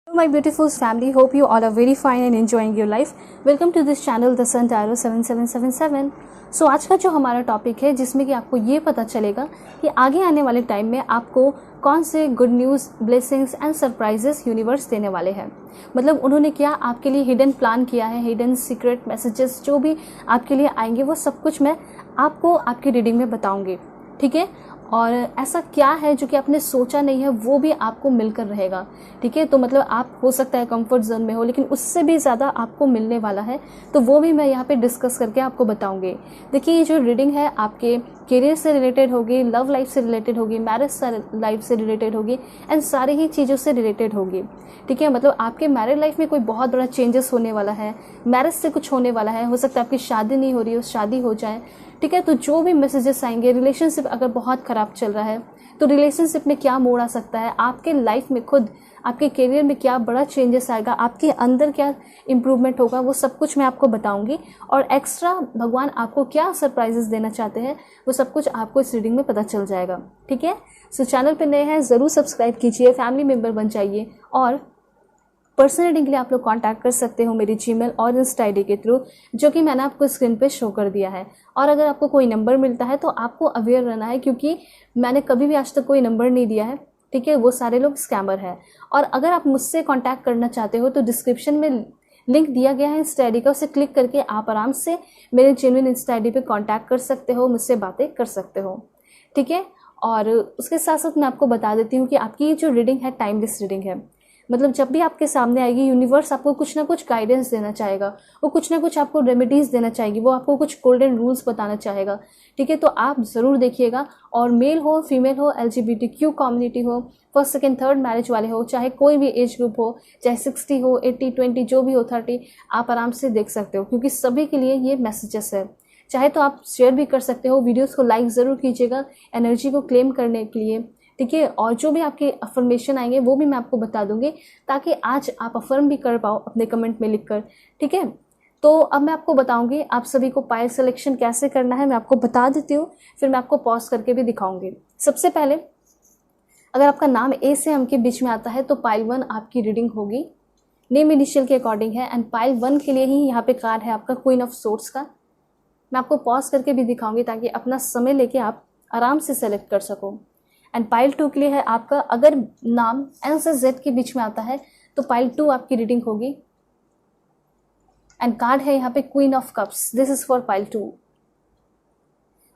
My beautiful family, hope you all are very fine and enjoying your life. Welcome to this channel The Sun Tarot 7777. सो आज का जो हमारा topic है जिसमें कि आपको ये पता चलेगा कि आगे आने वाले टाइम में आपको कौन से good news, blessings and surprises universe देने वाले हैं। मतलब उन्होंने क्या आपके लिए हिडन प्लान किया है, हिडन सीक्रेट मैसेजेस जो भी आपके लिए आएंगे वो सब कुछ मैं आपको आपकी रीडिंग में बताऊंगी, ठीक है। और ऐसा क्या है जो कि आपने सोचा नहीं है वो भी आपको मिलकर रहेगा, ठीक है। तो मतलब आप हो सकता है कंफर्ट जोन में हो, लेकिन उससे भी ज़्यादा आपको मिलने वाला है, तो वो भी मैं यहाँ पे डिस्कस करके आपको बताऊंगी। देखिए ये जो रीडिंग है आपके करियर से रिलेटेड होगी, लव लाइफ से रिलेटेड होगी, मैरिज लाइफ से रिलेटेड होगी एंड सारी ही चीज़ों से रिलेटेड होगी, ठीक है। मतलब आपके मैरिज लाइफ में कोई बहुत बड़ा चेंजेस होने वाला है, मैरिज से कुछ होने वाला है, हो सकता है आपकी शादी नहीं हो रही हो, शादी हो जाए, ठीक है। तो जो भी मैसेजेस आएंगे, रिलेशनशिप अगर बहुत ख़राब चल रहा है तो रिलेशनशिप में क्या मोड़ आ सकता है, आपके लाइफ में खुद आपके करियर में क्या बड़ा चेंजेस आएगा, आपके अंदर क्या इम्प्रूवमेंट होगा, वो सब कुछ मैं आपको बताऊंगी। और एक्स्ट्रा भगवान आपको क्या सरप्राइजेस देना चाहते हैं वो सब कुछ आपको इस रीडिंग में पता चल जाएगा, ठीक है। सो चैनल पे नए हैं ज़रूर सब्सक्राइब कीजिए, फैमिली मेम्बर बन जाइए और पर्सनल रीडिंग के लिए आप लोग कांटेक्ट कर सकते हो मेरी जीमेल और इंस्टा आईडी के थ्रू, जो कि मैंने आपको स्क्रीन पे शो कर दिया है। और अगर आपको कोई नंबर मिलता है तो आपको अवेयर रहना है, क्योंकि मैंने कभी भी आज तक कोई नंबर नहीं दिया है, ठीक है। वो सारे लोग स्कैमर हैं। और अगर आप मुझसे कॉन्टैक्ट करना चाहते हो तो डिस्क्रिप्शन में लिंक दिया गया है इंस्टा आईडी का, उसे क्लिक करके आप आराम से मेरे जेन्युइन इंस्टा आईडी पे कांटेक्ट कर सकते हो, मुझसे बातें कर सकते हो, ठीक है। और उसके साथ साथ मैं आपको बता देती हूँ कि आपकी ये जो रीडिंग है टाइमलेस रीडिंग है। मतलब जब भी आपके सामने आएगी यूनिवर्स आपको कुछ ना कुछ गाइडेंस देना चाहेगा, वो कुछ ना कुछ आपको रेमेडीज़ देना चाहेगी, वो आपको कुछ गोल्डन रूल्स बताना चाहेगा, ठीक है। तो आप ज़रूर देखिएगा। और मेल हो, फीमेल हो, LGBTQ कम्युनिटी हो, फर्स्ट सेकंड थर्ड मैरिज वाले हो, चाहे कोई भी एज ग्रुप हो, चाहे 60 हो, 80, 20 जो भी हो, 30, आप आराम से देख सकते हो, क्योंकि सभी के लिए ये मैसेजेस है। चाहे तो आप शेयर भी कर सकते हो, वीडियोज़ को लाइक ज़रूर कीजिएगा एनर्जी को क्लेम करने के लिए, ठीक है। और जो भी आपके अफर्मेशन आएंगे वो भी मैं आपको बता दूंगी, ताकि आज आप अफर्म भी कर पाओ अपने कमेंट में लिखकर, ठीक है। तो अब मैं आपको बताऊंगी आप सभी को पाइल सिलेक्शन कैसे करना है, मैं आपको बता देती हूँ, फिर मैं आपको पॉज करके भी दिखाऊंगी। सबसे पहले अगर आपका नाम A से M के बीच में आता है तो पाइल 1 आपकी रीडिंग होगी, नेम इनिशियल के अकॉर्डिंग है। एंड पाइल 1 के लिए ही यहाँ पे कार्ड है आपका क्वीन ऑफ सोर्ड्स का। मैं आपको पॉज करके भी दिखाऊंगी ताकि अपना समय लेके आप आराम से सेलेक्ट कर सको। एंड पाइल 2 के लिए है आपका, अगर नाम N से Z के बीच में आता है तो पाइल 2 आपकी रीडिंग होगी। एंड कार्ड है यहाँ पे queen of cups, this is for pile 2।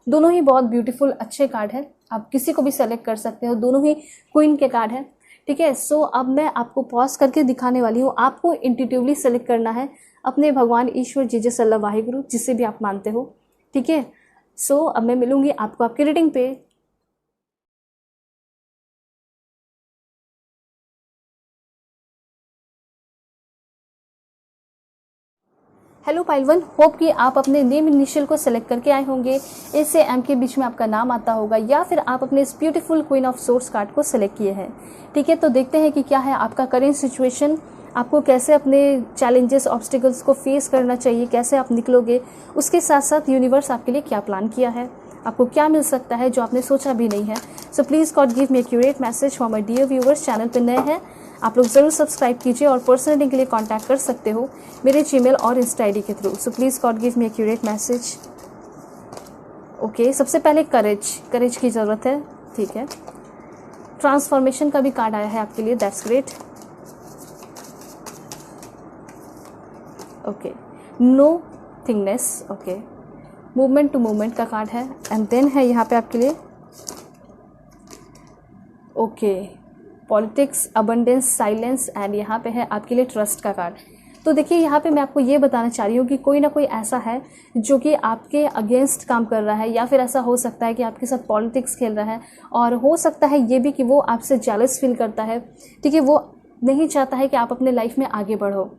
दोनों ही बहुत ब्यूटीफुल अच्छे कार्ड है, आप किसी को भी सेलेक्ट कर सकते हो, दोनों ही क्वीन के कार्ड है, ठीक है। सो अब मैं आपको पॉज करके दिखाने वाली हूँ, आपको इंट्यूटिवली सेलेक्ट करना है अपने भगवान ईश्वर जीजस अल्लाह वाहिगुरु जिसे भी आप मानते हो, ठीक है। सो अब मैं मिलूंगी आपको आपकी रीडिंग पे। हेलो पाइल 1, होप कि आप अपने नेम इनिशियल को सेलेक्ट करके आए होंगे। A से M के बीच में आपका नाम आता होगा, या फिर आप अपने इस beautiful queen of swords card को सेलेक्ट किए हैं, ठीक है। तो देखते हैं कि क्या है आपका करेंट सिचुएशन, आपको कैसे अपने चैलेंजेस, ऑब्स्टिकल्स को फेस करना चाहिए, कैसे आप निकलोगे, उसके साथ साथ यूनिवर्स आपके लिए क्या प्लान किया है, आपको क्या मिल सकता है जो आपने सोचा भी नहीं है। So please God give me accurate message for my dear viewers. Channel पर नए हैं आप लोग ज़रूर सब्सक्राइब कीजिए और पर्सनल रीडिंग के लिए कांटेक्ट कर सकते हो मेरे जीमेल और इंस्टा आईडी के through. So please God give me accurate message. Okay, सबसे पहले करेज की ज़रूरत है, ठीक है। ट्रांसफॉर्मेशन का भी कार्ड आया है आपके लिए, that's great. Okay, no thingness, okay, movement to movement का कार्ड है। एंड देन है यहाँ पे आपके लिए okay, politics, abundance, silence, and यहाँ पे है आपके लिए ट्रस्ट का कार्ड। तो देखिए यहाँ पे मैं आपको ये बताना चाह रही हूँ कि कोई ना कोई ऐसा है जो कि आपके अगेंस्ट काम कर रहा है, या फिर ऐसा हो सकता है कि आपके साथ पॉलिटिक्स खेल रहा है, और हो सकता है ये भी कि वो आपसे जेलस फील करता है, ठीक है। वो नहीं चाहता है कि आप अपने लाइफ में आगे बढ़ो।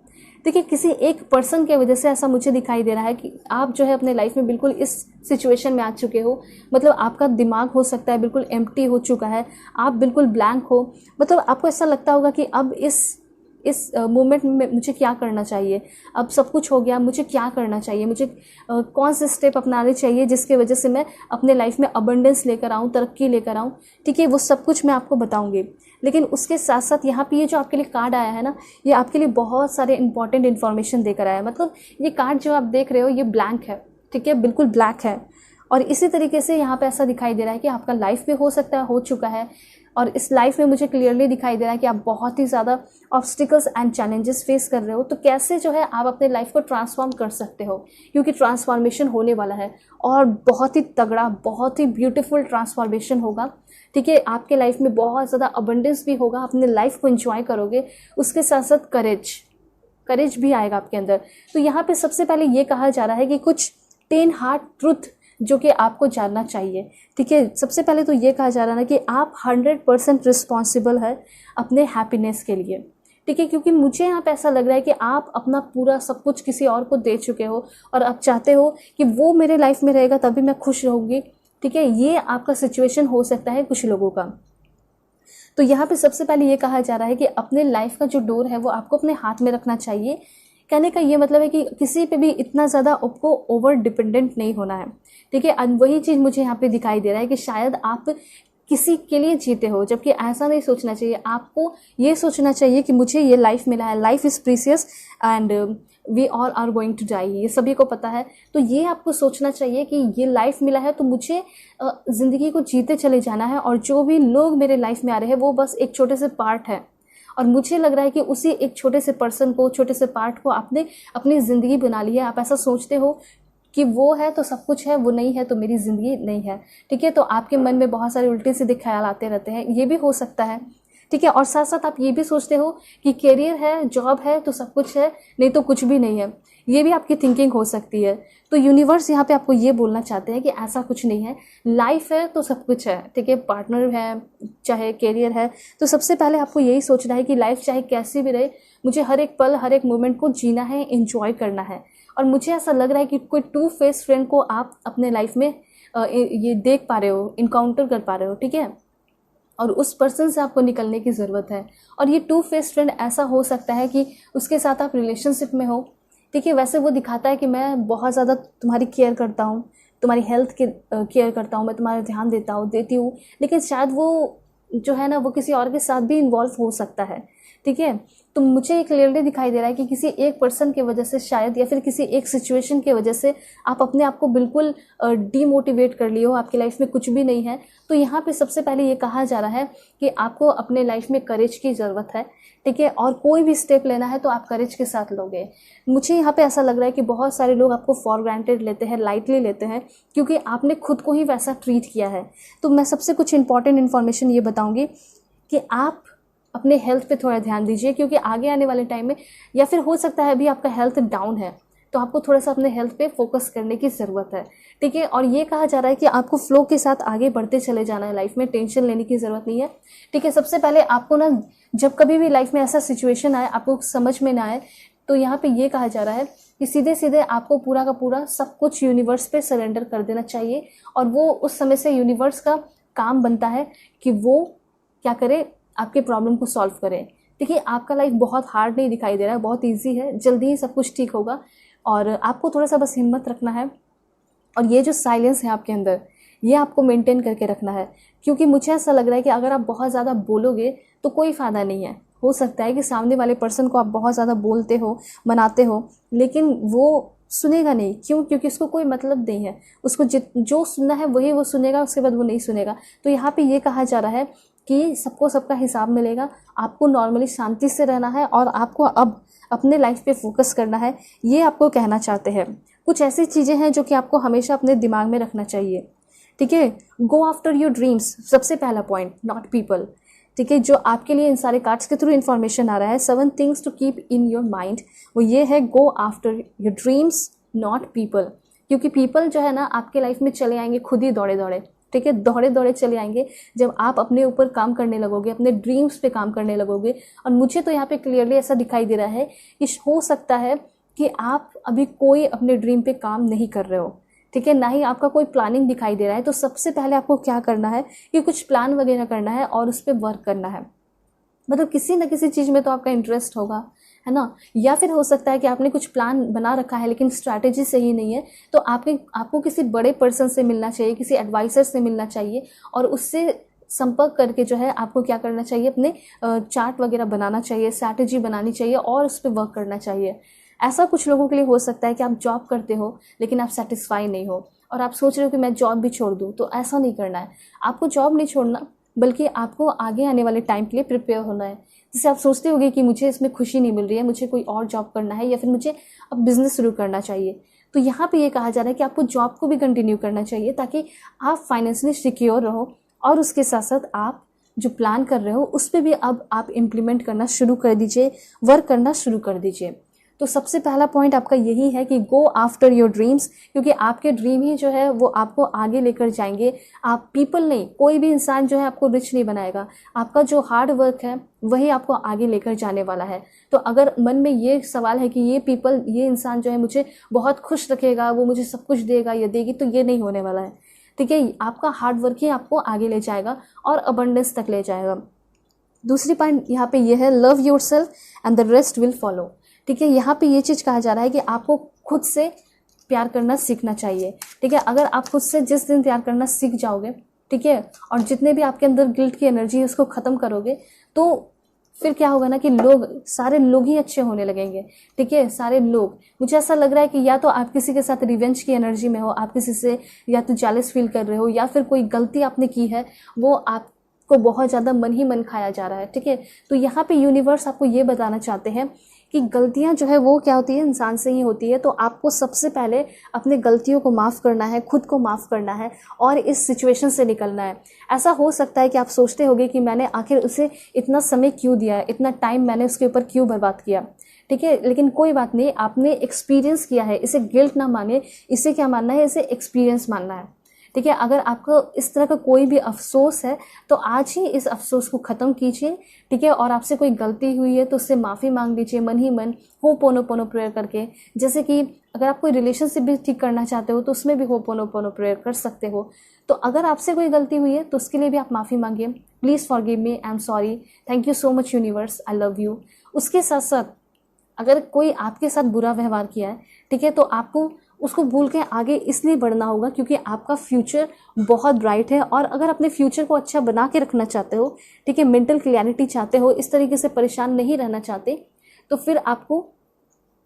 देखिए किसी एक पर्सन की वजह से ऐसा मुझे दिखाई दे रहा है कि आप जो है अपने लाइफ में बिल्कुल इस सिचुएशन में आ चुके हो। मतलब आपका दिमाग हो सकता है बिल्कुल एम्प्टी हो चुका है, आप बिल्कुल ब्लैंक हो। मतलब आपको ऐसा लगता होगा कि अब इस इस मोमेंट में मुझे क्या करना चाहिए, अब सब कुछ हो गया, मुझे क्या करना चाहिए, मुझे कौन से स्टेप अपनाने चाहिए जिसकी वजह से मैं अपने लाइफ में अबंडेंस लेकर आऊँ, तरक्की लेकर आऊँ। ठीक है, वो सब कुछ मैं आपको बताऊँगी। लेकिन उसके साथ साथ यहाँ पे ये जो आपके लिए कार्ड आया है ना, ये आपके लिए बहुत सारे इंपॉर्टेंट इन्फॉर्मेशन देकर आया है। मतलब ये कार्ड जो आप देख रहे हो ये ब्लैंक है, ठीक है, बिल्कुल ब्लैक है। और इसी तरीके से यहाँ पे ऐसा दिखाई दे रहा है कि आपका लाइफ में हो सकता है, हो चुका है, और इस लाइफ में मुझे क्लियरली दिखाई दे रहा है कि आप बहुत ही ज़्यादा ऑब्स्टिकल्स एंड चैलेंजेस फेस कर रहे हो। तो कैसे जो है आप अपने लाइफ को ट्रांसफॉर्म कर सकते हो, क्योंकि ट्रांसफॉर्मेशन होने वाला है और बहुत ही तगड़ा, बहुत ही ब्यूटीफुल ट्रांसफॉर्मेशन होगा। ठीक है, आपके लाइफ में बहुत ज़्यादा अबंडेंस भी होगा, अपने लाइफ को एंजॉय करोगे, उसके साथ साथ करेज भी आएगा आपके अंदर। तो यहाँ पे सबसे पहले ये कहा जा रहा है कि कुछ 10 हार्ड ट्रुथ जो कि आपको जानना चाहिए। ठीक है, सबसे पहले तो ये कहा जा रहा है कि आप 100% रिस्पॉन्सिबल है अपने हैप्पीनेस के लिए। ठीक है, क्योंकि मुझे यहाँ पे ऐसा लग रहा है कि आप अपना पूरा सब कुछ किसी और को दे चुके हो और आप चाहते हो कि वो मेरे लाइफ में रहेगा तभी मैं खुश रहूँगी। ठीक है, ये आपका सिचुएशन हो सकता है कुछ लोगों का। तो यहाँ पे सबसे पहले ये कहा जा रहा है कि अपने लाइफ का जो डोर है वो आपको अपने हाथ में रखना चाहिए। कहने का ये मतलब है कि किसी पे भी इतना ज़्यादा आपको ओवर डिपेंडेंट नहीं होना है। ठीक है, वही चीज़ मुझे यहाँ पे दिखाई दे रहा है कि शायद आप किसी के लिए जीते हो, जबकि ऐसा नहीं सोचना चाहिए। आपको ये सोचना चाहिए कि मुझे ये लाइफ मिला है, life is precious and we all are going to die, ये सभी को पता है। तो ये आपको सोचना चाहिए कि ये लाइफ मिला है तो मुझे ज़िंदगी को जीते चले जाना है, और जो भी लोग मेरे लाइफ में आ रहे हैं वो बस एक छोटे से पार्ट है। और मुझे लग रहा है कि उसी एक छोटे से पर्सन को, छोटे से पार्ट को आपने अपनी ज़िंदगी बना ली है। आप ऐसा सोचते हो कि वो है तो सब कुछ है, वो नहीं है तो मेरी ज़िंदगी नहीं है। ठीक है, तो आपके मन में बहुत सारे उल्टे सीधे ख्याल आते रहते हैं, ये भी हो सकता है। ठीक है, और साथ साथ आप ये भी सोचते हो कि करियर है, जॉब है तो सब कुछ है, नहीं तो कुछ भी नहीं है। ये भी आपकी थिंकिंग हो सकती है। तो यूनिवर्स यहाँ पे आपको ये बोलना चाहते हैं कि ऐसा कुछ नहीं है, लाइफ है तो सब कुछ है। ठीक है, पार्टनर है, चाहे करियर है, तो सबसे पहले आपको यही सोचना है कि लाइफ चाहे कैसी भी रहे, मुझे हर एक पल, हर एक मोमेंट को जीना है, एंजॉय करना है। और मुझे ऐसा लग रहा है कि कोई 2 फेस फ्रेंड को आप अपने लाइफ में ये देख पा रहे हो, इनकाउंटर कर पा रहे हो। ठीक है, और उस पर्सन से आपको निकलने की ज़रूरत है। और ये 2 फेस फ्रेंड ऐसा हो सकता है कि उसके साथ आप रिलेशनशिप में हो। ठीक है, वैसे वो दिखाता है कि मैं बहुत ज़्यादा तुम्हारी केयर करता हूँ, तुम्हारी हेल्थ की केयर करता हूँ, मैं तुम्हारा ध्यान देती हूँ, लेकिन शायद वो जो है ना वो किसी और के साथ भी इन्वॉल्व हो सकता है। ठीक है, तो मुझे क्लियरली दिखाई दे रहा है कि किसी एक पर्सन की वजह से शायद, या फिर किसी एक सिचुएशन की वजह से आप अपने आप को बिल्कुल डीमोटिवेट कर लिए हो, आपकी लाइफ में कुछ भी नहीं है। तो यहाँ पे सबसे पहले ये कहा जा रहा है कि आपको अपने लाइफ में करेज की ज़रूरत है। ठीक है, और कोई भी स्टेप लेना है तो आप करेज के साथ लोगे। मुझे यहाँ पे ऐसा लग रहा है कि बहुत सारे लोग आपको फॉर ग्रांटेड लेते हैं, लाइटली लेते हैं, क्योंकि आपने खुद को ही वैसा ट्रीट किया है। तो मैं सबसे कुछ इंपॉर्टेंट इन्फॉर्मेशन ये बताऊँगी कि आप अपने हेल्थ पे थोड़ा ध्यान दीजिए, क्योंकि आगे आने वाले टाइम में, या फिर हो सकता है अभी आपका हेल्थ डाउन है, तो आपको थोड़ा सा अपने हेल्थ पे फोकस करने की ज़रूरत है। ठीक है, और ये कहा जा रहा है कि आपको फ्लो के साथ आगे बढ़ते चले जाना है, लाइफ में टेंशन लेने की ज़रूरत नहीं है। ठीक है, सबसे पहले आपको ना, जब कभी भी लाइफ में ऐसा सिचुएशन आए, आपको समझ में ना आए, तो यहाँ पे ये कहा जा रहा है कि सीधे सीधे आपको पूरा का पूरा सब कुछ यूनिवर्स पे सरेंडर कर देना चाहिए। और वो उस समय से यूनिवर्स का काम बनता है कि वो क्या करे, आपके प्रॉब्लम को सॉल्व करें। देखिए, आपका लाइफ बहुत हार्ड नहीं दिखाई दे रहा है, बहुत इजी है, जल्दी ही सब कुछ ठीक होगा। और आपको थोड़ा सा बस हिम्मत रखना है, और ये जो साइलेंस है आपके अंदर, ये आपको मेंटेन करके रखना है। क्योंकि मुझे ऐसा लग रहा है कि अगर आप बहुत ज़्यादा बोलोगे तो कोई फ़ायदा नहीं है। हो सकता है कि सामने वाले पर्सन को आप बहुत ज़्यादा बोलते हो, मनाते हो, लेकिन वो सुनेगा नहीं। क्यों? क्योंकि उसको कोई मतलब नहीं है, उसको जो सुनना है वही वो सुनेगा, उसके बाद वो नहीं सुनेगा। तो यहाँ पे ये कहा जा रहा है कि सबको सबका हिसाब मिलेगा, आपको नॉर्मली शांति से रहना है, और आपको अब अपने लाइफ पे फोकस करना है, ये आपको कहना चाहते हैं। कुछ ऐसी चीज़ें हैं जो कि आपको हमेशा अपने दिमाग में रखना चाहिए। ठीक है, गो आफ्टर योर ड्रीम्स, सबसे पहला पॉइंट, नॉट पीपल। ठीक है, जो आपके लिए इन सारे कार्ड्स के थ्रू इन्फॉर्मेशन आ रहा है, 7 things to keep in your mind, वो ये है, go after your dreams not people. क्योंकि पीपल जो है ना आपके लाइफ में चले आएंगे खुद ही दौड़े दौड़े। ठीक है, दौड़े दौड़े चले आएंगे जब आप अपने ऊपर काम करने लगोगे, अपने ड्रीम्स पे काम करने लगोगे। और मुझे तो यहाँ पे क्लियरली ऐसा दिखाई दे रहा है कि हो सकता है कि आप अभी कोई अपने ड्रीम पे काम नहीं कर रहे हो। ठीक है, ना ही आपका कोई प्लानिंग दिखाई दे रहा है। तो सबसे पहले आपको क्या करना है कि कुछ प्लान वगैरह करना है और उस पर वर्क करना है। मतलब किसी न किसी चीज़ में तो आपका इंटरेस्ट होगा, है ना। या फिर हो सकता है कि आपने कुछ प्लान बना रखा है लेकिन स्ट्रैटेजी सही नहीं है, तो आपको किसी बड़े पर्सन से मिलना चाहिए, किसी एडवाइज़र से मिलना चाहिए और उससे संपर्क करके जो है आपको क्या करना चाहिए, अपने चार्ट वगैरह बनाना चाहिए, स्ट्रैटेजी बनानी चाहिए और उस पर वर्क करना चाहिए। ऐसा कुछ लोगों के लिए हो सकता है कि आप जॉब करते हो लेकिन आप सेटिस्फाई नहीं हो और आप सोच रहे हो कि मैं जॉब भी छोड़ दूँ, तो ऐसा नहीं करना है। आपको जॉब नहीं छोड़ना, बल्कि आपको आगे आने वाले टाइम के लिए प्रिपेयर होना है। जैसे आप सोचते होगे कि मुझे इसमें खुशी नहीं मिल रही है, मुझे कोई और जॉब करना है या फिर मुझे अब बिजनेस शुरू करना चाहिए, तो यहाँ पे ये कहा जा रहा है कि आपको जॉब को भी कंटिन्यू करना चाहिए ताकि आप फाइनेंशियली सिक्योर रहो और उसके साथ साथ आप जो प्लान कर रहे हो उस पर भी अब आप इम्प्लीमेंट करना शुरू कर दीजिए, वर्क करना शुरू कर दीजिए। तो सबसे पहला पॉइंट आपका यही है कि गो आफ्टर योर ड्रीम्स, क्योंकि आपके ड्रीम ही जो है वो आपको आगे लेकर जाएंगे। आप पीपल नहीं, कोई भी इंसान जो है आपको रिच नहीं बनाएगा, आपका जो हार्ड वर्क है वही आपको आगे लेकर जाने वाला है। तो अगर मन में ये सवाल है कि ये इंसान जो है मुझे बहुत खुश रखेगा, वो मुझे सब कुछ देगा या देगी, तो ये नहीं होने वाला है। ठीक है, आपका हार्ड वर्क ही आपको आगे ले जाएगा और अबंडेंस तक ले जाएगा। दूसरी पॉइंट यहाँ पे ये है, love yourself and the rest will follow. ठीक है, यहाँ पे ये चीज़ कहा जा रहा है कि आपको खुद से प्यार करना सीखना चाहिए। ठीक है, अगर आप खुद से जिस दिन प्यार करना सीख जाओगे, ठीक है, और जितने भी आपके अंदर गिल्ट की एनर्जी है उसको ख़त्म करोगे, तो फिर क्या होगा ना कि सारे लोग ही अच्छे होने लगेंगे। ठीक है, सारे लोग, मुझे ऐसा लग रहा है कि या तो आप किसी के साथ रिवेंज की एनर्जी में हो, आप किसी से या तो जेलस फील कर रहे हो, या फिर कोई गलती आपने की है वो आपको बहुत ज़्यादा मन ही मन खाया जा रहा है। ठीक है, तो यहाँ पे यूनिवर्स आपको ये बताना चाहते हैं कि गलतियां जो है वो क्या होती है, इंसान से ही होती है। तो आपको सबसे पहले अपने गलतियों को माफ़ करना है, खुद को माफ़ करना है और इस सिचुएशन से निकलना है। ऐसा हो सकता है कि आप सोचते होगे कि मैंने आखिर उसे इतना समय क्यों दिया, इतना टाइम मैंने उसके ऊपर क्यों बर्बाद किया। ठीक है, लेकिन कोई बात नहीं, आपने एक्सपीरियंस किया है, इसे गिल्ट ना माने, इसे क्या मानना है, इसे एक्सपीरियंस मानना है। ठीक है, अगर आपको इस तरह का कोई भी अफसोस है तो आज ही इस अफसोस को ख़त्म कीजिए। ठीक है, और आपसे कोई गलती हुई है तो उससे माफ़ी मांग लीजिए मन ही मन, होपोनोपोनो प्रेयर करके। जैसे कि अगर आप कोई रिलेशनशिप भी ठीक करना चाहते हो तो उसमें भी होपोनोपोनो प्रेयर कर सकते हो। तो अगर आपसे कोई गलती हुई है तो उसके लिए भी आप माफ़ी मांगिए, please forgive me, I am sorry, thank you so much universe, I love you. उसके साथ साथ अगर कोई आपके साथ बुरा व्यवहार किया है, ठीक है, तो आपको उसको भूल के आगे इसलिए बढ़ना होगा क्योंकि आपका फ्यूचर बहुत ब्राइट है। और अगर अपने फ्यूचर को अच्छा बना के रखना चाहते हो, ठीक है, मेंटल क्लैरिटी चाहते हो, इस तरीके से परेशान नहीं रहना चाहते, तो फिर आपको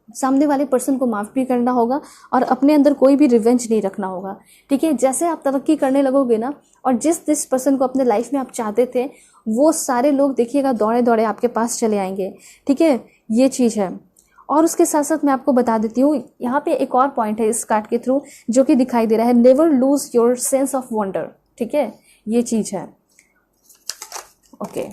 सामने वाले पर्सन को माफ़ भी करना होगा और अपने अंदर कोई भी रिवेंज नहीं रखना होगा। ठीक है, जैसे आप तरक्की करने लगोगे ना, और जिस पर्सन को अपने लाइफ में आप चाहते थे वो सारे लोग देखिएगा दौड़े दौड़े आपके पास चले आएंगे। ठीक है, ये चीज़ है। और उसके साथ साथ मैं आपको बता देती हूँ, यहाँ पे एक और पॉइंट है इस कार्ड के थ्रू जो कि दिखाई दे रहा है, never lose your sense of wonder. ठीक है, ये चीज़ है। ओके,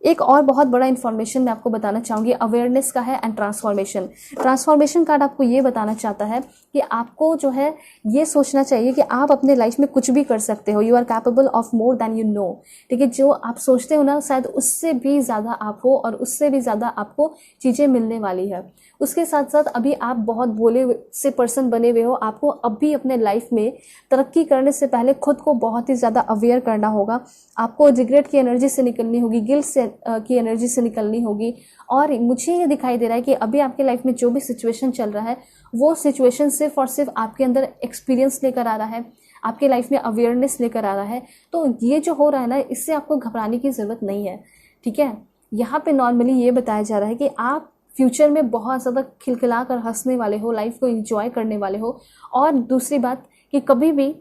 एक और बहुत बड़ा इन्फॉर्मेशन मैं आपको बताना चाहूँगी, अवेयरनेस का है एंड ट्रांसफॉर्मेशन। ट्रांसफॉर्मेशन कार्ड आपको ये बताना चाहता है कि आपको जो है ये सोचना चाहिए कि आप अपने लाइफ में कुछ भी कर सकते हो, you are capable of more than you know. ठीक है, जो आप सोचते हो ना शायद उससे भी ज़्यादा आप हो और उससे भी ज़्यादा आपको चीज़ें मिलने वाली है। उसके साथ साथ अभी आप बहुत भोले से पर्सन बने हुए हो, आपको अभी अपने लाइफ में तरक्की करने से पहले खुद को बहुत ही ज़्यादा अवेयर करना होगा। आपको रिग्रेट की एनर्जी से निकलनी होगी, गिल्ट की एनर्जी से निकलनी होगी। और मुझे ये दिखाई दे रहा है कि अभी आपके लाइफ में जो भी सिचुएशन चल रहा है वो सिचुएशन सिर्फ और सिर्फ आपके अंदर एक्सपीरियंस लेकर आ रहा है, आपके लाइफ में अवेयरनेस लेकर आ रहा है। तो ये जो हो रहा है ना, इससे आपको घबराने की ज़रूरत नहीं है। ठीक है, यहाँ पे नॉर्मली ये बताया जा रहा है कि आप फ्यूचर में बहुत ज़्यादा खिलखिला कर हंसने वाले हो, लाइफ को एंजॉय करने वाले हो। और दूसरी बात कि कभी भी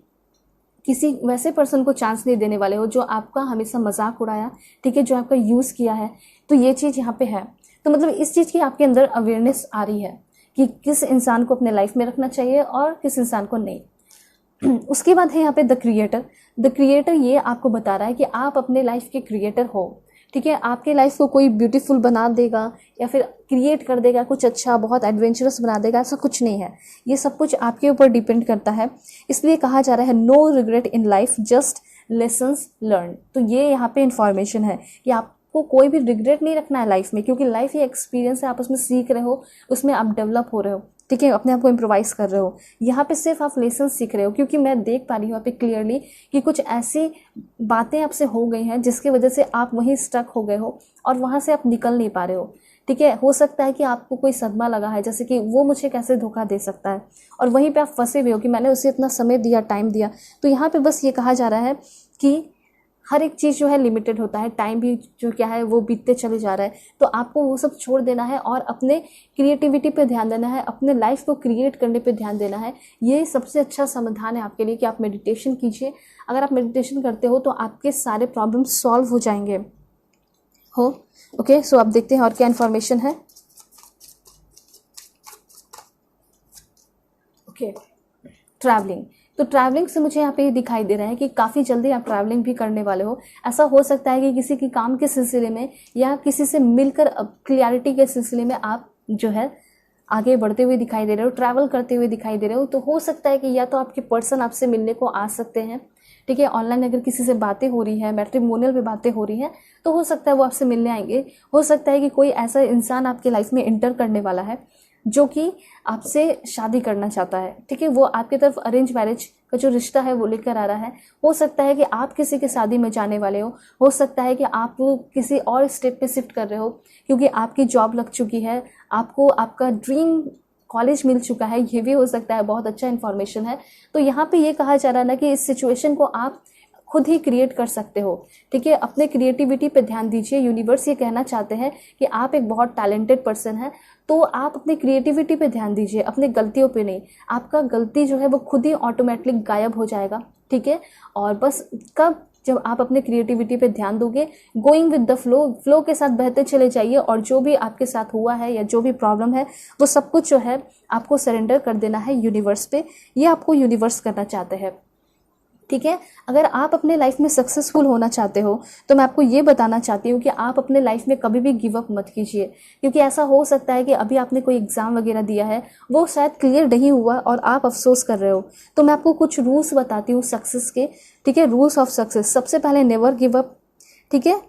किसी वैसे पर्सन को चांस नहीं देने वाले हो जो आपका हमेशा मजाक उड़ाया, ठीक है, जो आपका यूज़ किया है। तो ये चीज़ यहाँ पे है। तो मतलब इस चीज़ की आपके अंदर अवेयरनेस आ रही है कि किस इंसान को अपने लाइफ में रखना चाहिए और किस इंसान को नहीं। उसके बाद है यहाँ पे द क्रिएटर। द क्रिएटर ये आपको बता रहा है कि आप अपने लाइफ के क्रिएटर हो। ठीक है, आपके लाइफ को कोई ब्यूटीफुल बना देगा या फिर क्रिएट कर देगा कुछ अच्छा, बहुत एडवेंचरस बना देगा, ऐसा कुछ नहीं है। ये सब कुछ आपके ऊपर डिपेंड करता है। इसलिए कहा जा रहा है no regret in life, just lessons learn. तो ये यहाँ पे इंफॉर्मेशन है कि आप आपको कोई भी रिग्रेट नहीं रखना है लाइफ में, क्योंकि लाइफ ये एक्सपीरियंस है, आप उसमें सीख रहे हो, उसमें आप डेवलप हो रहे हो, ठीक है, अपने आप को इम्प्रोवाइज कर रहे हो। यहाँ पे सिर्फ आप लेसन सीख रहे हो, क्योंकि मैं देख पा रही हूँ यहाँ पे क्लियरली कि कुछ ऐसी बातें आपसे हो गई हैं जिसकी वजह से आप वहीं स्टक हो गए हो और वहाँ से आप निकल नहीं पा रहे हो, ठीक है। हो सकता है कि आपको कोई सदमा लगा है, जैसे कि वो मुझे कैसे धोखा दे सकता है, और वहीं पे आप फंसे हुए हो कि मैंने उसे इतना समय दिया, टाइम दिया। तो यहाँ पे बस ये कहा जा रहा है कि हर एक चीज़ जो है लिमिटेड होता है, टाइम भी जो क्या है वो बीतते चले जा रहा है। तो आपको वो सब छोड़ देना है और अपने क्रिएटिविटी पे ध्यान देना है, अपने लाइफ को क्रिएट करने पे ध्यान देना है। ये सबसे अच्छा समाधान है आपके लिए कि आप मेडिटेशन कीजिए। अगर आप मेडिटेशन करते हो तो आपके सारे प्रॉब्लम सॉल्व हो जाएंगे। ओके, सो आप देखते हैं और क्या इन्फॉर्मेशन है। Okay, travelling. तो ट्रैवलिंग से मुझे यहाँ पे ये दिखाई दे रहा है कि काफ़ी जल्दी आप ट्रैवलिंग भी करने वाले हो। ऐसा हो सकता है कि किसी की काम के सिलसिले में या किसी से मिलकर क्लियरिटी के सिलसिले में आप जो है आगे बढ़ते हुए दिखाई दे रहे हो, ट्रैवल करते हुए दिखाई दे रहे हो। तो हो सकता है कि या तो आपके पर्सन आपसे मिलने को आ सकते हैं, ठीक है। ऑनलाइन अगर किसी से बातें हो रही है, मैट्रिमोनियल पे बातें हो रही हैं, तो हो सकता है वो आपसे मिलने आएंगे। हो सकता है कि कोई ऐसा इंसान आपके लाइफ में इंटर करने वाला है जो कि आपसे शादी करना चाहता है, ठीक है। वो आपकी तरफ अरेंज मैरिज का जो रिश्ता है वो लेकर आ रहा है। हो सकता है कि आप किसी की शादी में जाने वाले हो सकता है कि आप किसी और स्टेट पे शिफ्ट कर रहे हो क्योंकि आपकी जॉब लग चुकी है, आपको आपका ड्रीम कॉलेज मिल चुका है, ये भी हो सकता है। बहुत अच्छा इन्फॉर्मेशन है। तो यहाँ पे ये कहा जा रहा है ना कि इस सिचुएशन को आप खुद ही क्रिएट कर सकते हो, ठीक है। अपने क्रिएटिविटी पे ध्यान दीजिए। यूनिवर्स ये कहना चाहते हैं कि आप एक बहुत टैलेंटेड पर्सन है, तो आप अपनी क्रिएटिविटी पे ध्यान दीजिए, अपनी गलतियों पे नहीं। आपका गलती जो है वो खुद ही ऑटोमेटिकली गायब हो जाएगा, ठीक है। और बस कब, जब आप अपने क्रिएटिविटी पे ध्यान दोगे, गोइंग विद द फ्लो के साथ बहते चले जाइए, और जो भी आपके साथ हुआ है या जो भी प्रॉब्लम है वो सब कुछ जो है आपको सरेंडर कर देना है यूनिवर्स पे। ये आपको यूनिवर्स करना चाहते हैं, ठीक है। अगर आप अपने लाइफ में सक्सेसफुल होना चाहते हो तो मैं आपको ये बताना चाहती हूँ कि आप अपने लाइफ में कभी भी गिव अप मत कीजिए, क्योंकि ऐसा हो सकता है कि अभी आपने कोई एग्जाम वगैरह दिया है, वो शायद क्लियर नहीं हुआ और आप अफसोस कर रहे हो। तो मैं आपको कुछ रूल्स बताती हूँ सक्सेस के, ठीक है। Rules of success. सबसे पहले नेवर गिव अप, ठीक है।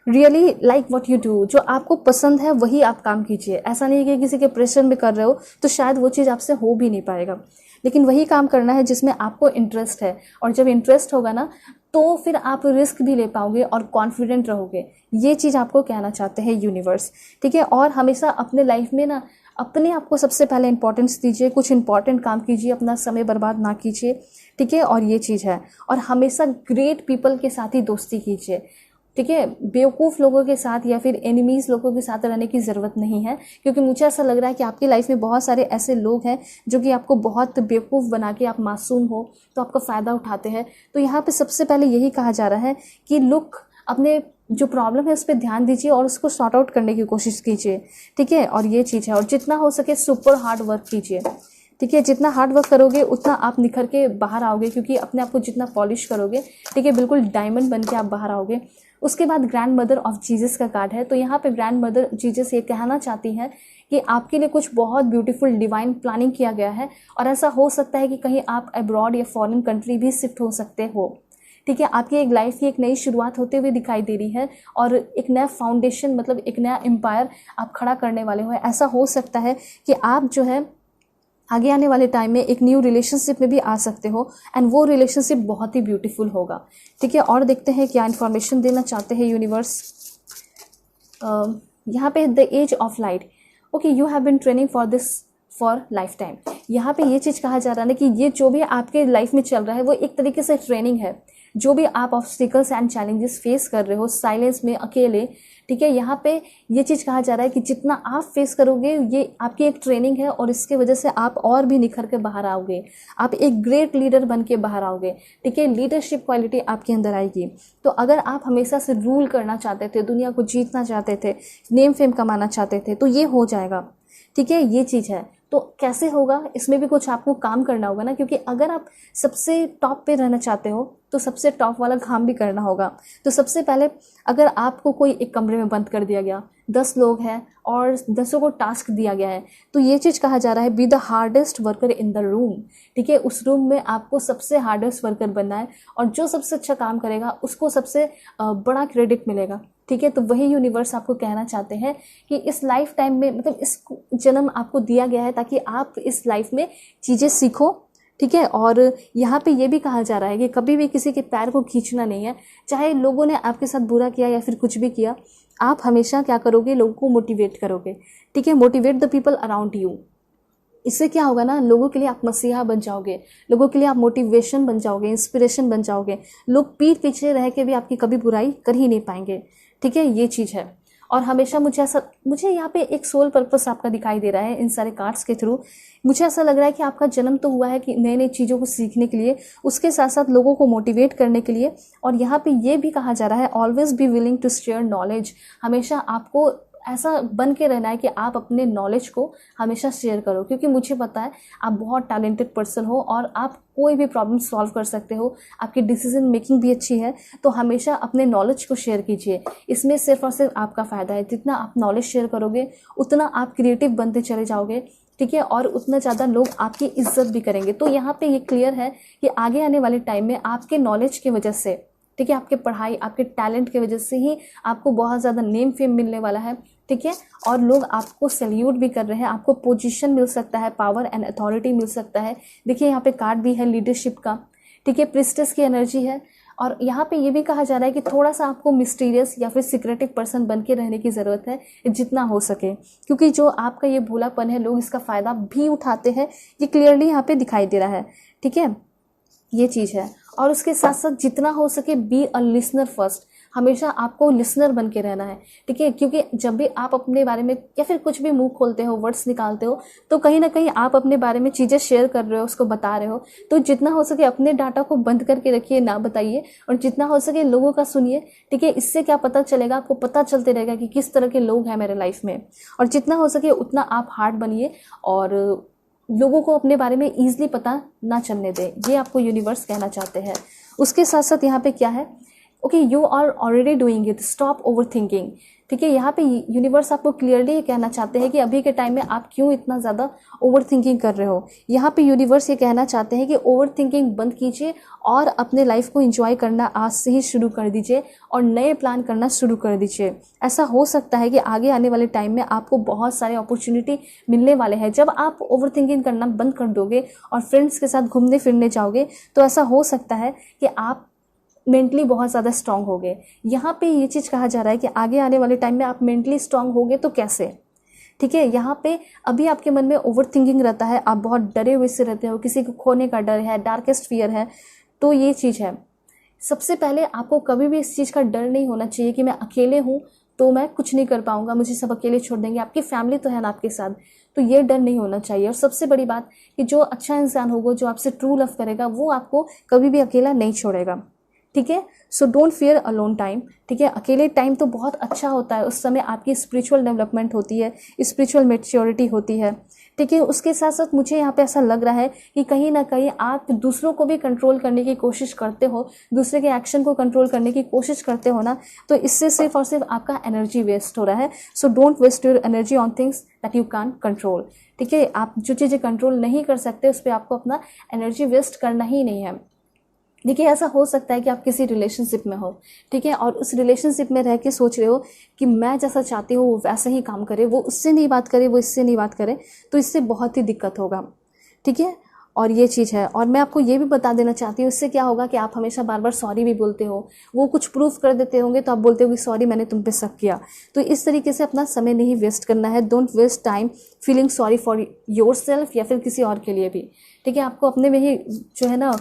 Really like what you do, जो आपको पसंद है वही आप काम कीजिए। ऐसा नहीं है कि किसी के प्रेशर में कर रहे हो तो शायद वो चीज़ आपसे हो भी नहीं पाएगा, लेकिन वही काम करना है जिसमें आपको इंटरेस्ट है। और जब इंटरेस्ट होगा ना तो फिर आप रिस्क भी ले पाओगे और कॉन्फिडेंट रहोगे। ये चीज़ आपको कहना चाहते हैं यूनिवर्स, ठीक है। और हमेशा अपने लाइफ में ना अपने आप को सबसे पहले इंपॉर्टेंस दीजिए, कुछ इंपॉर्टेंट काम कीजिए, अपना समय बर्बाद ना कीजिए, ठीक है। और ये चीज़ है। और हमेशा ग्रेट पीपल के साथ ही दोस्ती कीजिए, ठीक है। बेवकूफ़ लोगों के साथ या फिर एनिमीज़ लोगों के साथ रहने की ज़रूरत नहीं है, क्योंकि मुझे ऐसा लग रहा है कि आपकी लाइफ में बहुत सारे ऐसे लोग हैं जो कि आपको बहुत बेवकूफ़ बना के, आप मासूम हो तो आपका फ़ायदा उठाते हैं। तो यहाँ पे सबसे पहले यही कहा जा रहा है कि लुक, अपने जो प्रॉब्लम है उस पर ध्यान दीजिए और उसको सॉर्ट आउट करने की कोशिश कीजिए, ठीक है। और ये चीज़ है। और जितना हो सके सुपर हार्ड वर्क कीजिए, ठीक है। जितना हार्ड वर्क करोगे उतना आप निखर के बाहर आओगे, क्योंकि अपने आप को जितना पॉलिश करोगे, ठीक है, बिल्कुल डायमंड बन के आप बाहर आओगे। उसके बाद ग्रैंड मदर ऑफ जीसस का कार्ड है। तो यहाँ पे ग्रैंड मदर जीसस ये कहना चाहती हैं कि आपके लिए कुछ बहुत ब्यूटीफुल डिवाइन प्लानिंग किया गया है, और ऐसा हो सकता है कि कहीं आप अब्रॉड या फॉरेन कंट्री भी शिफ्ट हो सकते हो, ठीक है। आपकी एक लाइफ की एक नई शुरुआत होते हुए दिखाई दे रही है और एक नया फाउंडेशन, मतलब एक नया एम्पायर आप खड़ा करने वाले हो। ऐसा हो सकता है कि आप जो है आगे आने वाले टाइम में एक न्यू रिलेशनशिप में भी आ सकते हो, एंड वो रिलेशनशिप बहुत ही ब्यूटीफुल होगा, ठीक है। और देखते हैं क्या इन्फॉर्मेशन देना चाहते हैं यूनिवर्स। यहाँ पे the age of light. Okay, you have been training for this for life time. यहाँ पे ये चीज़ कहा जा रहा है ना कि ये जो भी आपके लाइफ में चल रहा है वो एक तरीके से ट्रेनिंग है। जो भी आप ऑब्स्टिकल्स एंड चैलेंजेस फेस कर रहे हो साइलेंस में, अकेले, ठीक है, यहाँ पे ये चीज़ कहा जा रहा है कि जितना आप फेस करोगे ये आपकी एक ट्रेनिंग है, और इसके वजह से आप और भी निखर के बाहर आओगे। आप एक ग्रेट लीडर बन के बाहर आओगे, ठीक है। लीडरशिप क्वालिटी आपके अंदर आएगी। तो अगर आप हमेशा से रूल करना चाहते थे, दुनिया को जीतना चाहते थे, नेम फेम कमाना चाहते थे, तो ये हो जाएगा, ठीक है। ये चीज़ है। तो कैसे होगा, इसमें भी कुछ आपको काम करना होगा ना, क्योंकि अगर आप सबसे टॉप पे रहना चाहते हो तो सबसे टॉप वाला काम भी करना होगा। तो सबसे पहले अगर आपको कोई एक कमरे में बंद कर दिया गया, 10 लोग हैं और 10 को टास्क दिया गया है, तो ये चीज़ कहा जा रहा है be the hardest worker in the room, ठीक है। उस रूम में आपको सबसे हार्डेस्ट वर्कर बनना है, और जो सबसे अच्छा काम करेगा उसको सबसे बड़ा क्रेडिट मिलेगा, ठीक है। तो वही यूनिवर्स आपको कहना चाहते हैं कि इस लाइफ टाइम में, मतलब इस जन्म आपको दिया गया है ताकि आप इस लाइफ में चीज़ें सीखो, ठीक है। और यहाँ पे ये भी कहा जा रहा है कि कभी भी किसी के पैर को खींचना नहीं है, चाहे लोगों ने आपके साथ बुरा किया या फिर कुछ भी किया, आप हमेशा क्या करोगे, लोगों को मोटिवेट करोगे, ठीक है। Motivate the people around you. इससे क्या होगा ना, लोगों के लिए आप मसीहा बन जाओगे, लोगों के लिए आप मोटिवेशन बन जाओगे, इंस्पिरेशन बन जाओगे। लोग पीठ पीछे रह के भी आपकी कभी बुराई कर ही नहीं पाएंगे, ठीक है। ये चीज़ है। और हमेशा मुझे यहाँ पे एक सोल पर्पस आपका दिखाई दे रहा है इन सारे कार्ड्स के थ्रू। मुझे ऐसा लग रहा है कि आपका जन्म तो हुआ है कि नए नई चीज़ों को सीखने के लिए, उसके साथ साथ लोगों को मोटिवेट करने के लिए। और यहाँ पे ये भी कहा जा रहा है, always be willing to share knowledge. हमेशा आपको ऐसा बन के रहना है कि आप अपने नॉलेज को हमेशा शेयर करो, क्योंकि मुझे पता है आप बहुत टैलेंटेड पर्सन हो और आप कोई भी प्रॉब्लम सॉल्व कर सकते हो, आपकी डिसीजन मेकिंग भी अच्छी है। तो हमेशा अपने नॉलेज को शेयर कीजिए, इसमें सिर्फ और सिर्फ आपका फ़ायदा है। जितना आप नॉलेज शेयर करोगे उतना आप क्रिएटिव बनते चले जाओगे, ठीक है। और उतना ज़्यादा लोग आपकी इज्जत भी करेंगे। तो यहाँ पे ये क्लियर है कि आगे आने वाले टाइम में आपके नॉलेज की वजह से, ठीक है, आपके पढ़ाई, आपके टैलेंट की वजह से ही आपको बहुत ज़्यादा नेम फेम मिलने वाला है, ठीक है। और लोग आपको सैल्यूट भी कर रहे हैं, आपको पोजीशन मिल सकता है, पावर एंड अथॉरिटी मिल सकता है। देखिए यहाँ पे कार्ड भी है लीडरशिप का, ठीक है, प्रिस्टेस की एनर्जी है। और यहाँ पे ये भी कहा जा रहा है कि थोड़ा सा आपको मिस्टीरियस या फिर सीक्रेटिव पर्सन बन के रहने की ज़रूरत है जितना हो सके, क्योंकि जो आपका ये भोलापन है लोग इसका फ़ायदा भी उठाते हैं, ये क्लियरली यहाँ पे दिखाई दे रहा है, ठीक है। ये चीज़ है। और उसके साथ साथ जितना हो सके बी अ लिसनर फर्स्ट, हमेशा आपको लिसनर बन के रहना है, ठीक है। क्योंकि जब भी आप अपने बारे में या फिर कुछ भी मुंह खोलते हो, वर्ड्स निकालते हो, तो कहीं ना कहीं आप अपने बारे में चीज़ें शेयर कर रहे हो, उसको बता रहे हो। तो जितना हो सके अपने डाटा को बंद करके रखिए, ना बताइए, और जितना हो सके लोगों का सुनिए, ठीक है। इससे क्या पता चलेगा, आपको पता चलते रहेगा कि किस तरह के लोग हैं मेरे लाइफ में। और जितना हो सके उतना आप हार्ड बनिए और लोगों को अपने बारे में ईजिली पता ना चलने दें, ये आपको यूनिवर्स कहना चाहते हैं। उसके साथ साथ यहाँ पे क्या है, okay, you are already doing it, stop overthinking, ठीक है। यहाँ पे यूनिवर्स आपको क्लियरली ये कहना चाहते हैं कि अभी के टाइम में आप क्यों इतना ज़्यादा ओवर थिंकिंग कर रहे हो। यहाँ पे यूनिवर्स ये कहना चाहते हैं कि ओवर थिंकिंग बंद कीजिए और अपने लाइफ को एंजॉय करना आज से ही शुरू कर दीजिए और नए प्लान करना शुरू कर दीजिए। ऐसा हो सकता है कि आगे आने वाले टाइम में आपको बहुत सारे अपॉर्चुनिटी मिलने वाले हैं। जब आप ओवर थिंकिंग करना बंद कर दोगे और फ्रेंड्स के साथ घूमने फिरने जाओगे, तो ऐसा हो सकता है कि आप मेंटली बहुत ज़्यादा स्ट्रांग हो गए। यहाँ पे ये चीज़ कहा जा रहा है कि आगे आने वाले टाइम में आप मेंटली स्ट्रांग होगे तो कैसे, ठीक है। यहाँ पे अभी आपके मन में ओवर थिंकिंग रहता है, आप बहुत डरे हुए से रहते हो, किसी को खोने का डर है, डार्केस्ट फियर है। तो ये चीज़ है, सबसे पहले आपको कभी भी इस चीज़ का डर नहीं होना चाहिए कि मैं अकेले हूँ तो मैं कुछ नहीं कर पाऊंगा, मुझे सब अकेले छोड़ देंगे। आपकी फैमिली तो है ना आपके साथ, तो ये डर नहीं होना चाहिए। और सबसे बड़ी बात कि जो अच्छा इंसान होगा, जो आपसे ट्रू लव करेगा, वो आपको कभी भी अकेला नहीं छोड़ेगा, ठीक है। So don't fear alone time, ठीक है। अकेले टाइम तो बहुत अच्छा होता है, उस समय आपकी स्पिरिचुअल डेवलपमेंट होती है, स्पिरिचुअल मैच्योरिटी होती है, ठीक है। उसके साथ साथ मुझे यहाँ पे ऐसा लग रहा है कि कहीं ना कहीं आप दूसरों को भी कंट्रोल करने की कोशिश करते हो, दूसरे के एक्शन को कंट्रोल करने की कोशिश करते हो ना, तो इससे सिर्फ और सिर्फ आपका एनर्जी वेस्ट हो रहा है। So don't waste your energy on things that you can control, ठीक है। आप जो चीज़ें कंट्रोल नहीं कर सकते उस पर आपको अपना एनर्जी वेस्ट करना ही नहीं है। देखिए ऐसा हो सकता है कि आप किसी रिलेशनशिप में हो, ठीक है, और उस रिलेशनशिप में रह के सोच रहे हो कि मैं जैसा चाहती हूँ वो वैसा ही काम करे, वो उससे नहीं बात करे, वो इससे नहीं बात करे, तो इससे बहुत ही दिक्कत होगा, ठीक है। और ये चीज़ है। और मैं आपको ये भी बता देना चाहती हूँ, इससे क्या होगा कि आप हमेशा बार बार सॉरी भी बोलते हो, वो कुछ प्रूफ कर देते होंगे तो आप बोलते हो कि सॉरी मैंने तुम पे शक किया। तो इस तरीके से अपना समय नहीं वेस्ट करना है। Don't waste time feeling sorry for yourself या फिर किसी और के लिए भी, ठीक है। आपको अपने में ही जो है ना,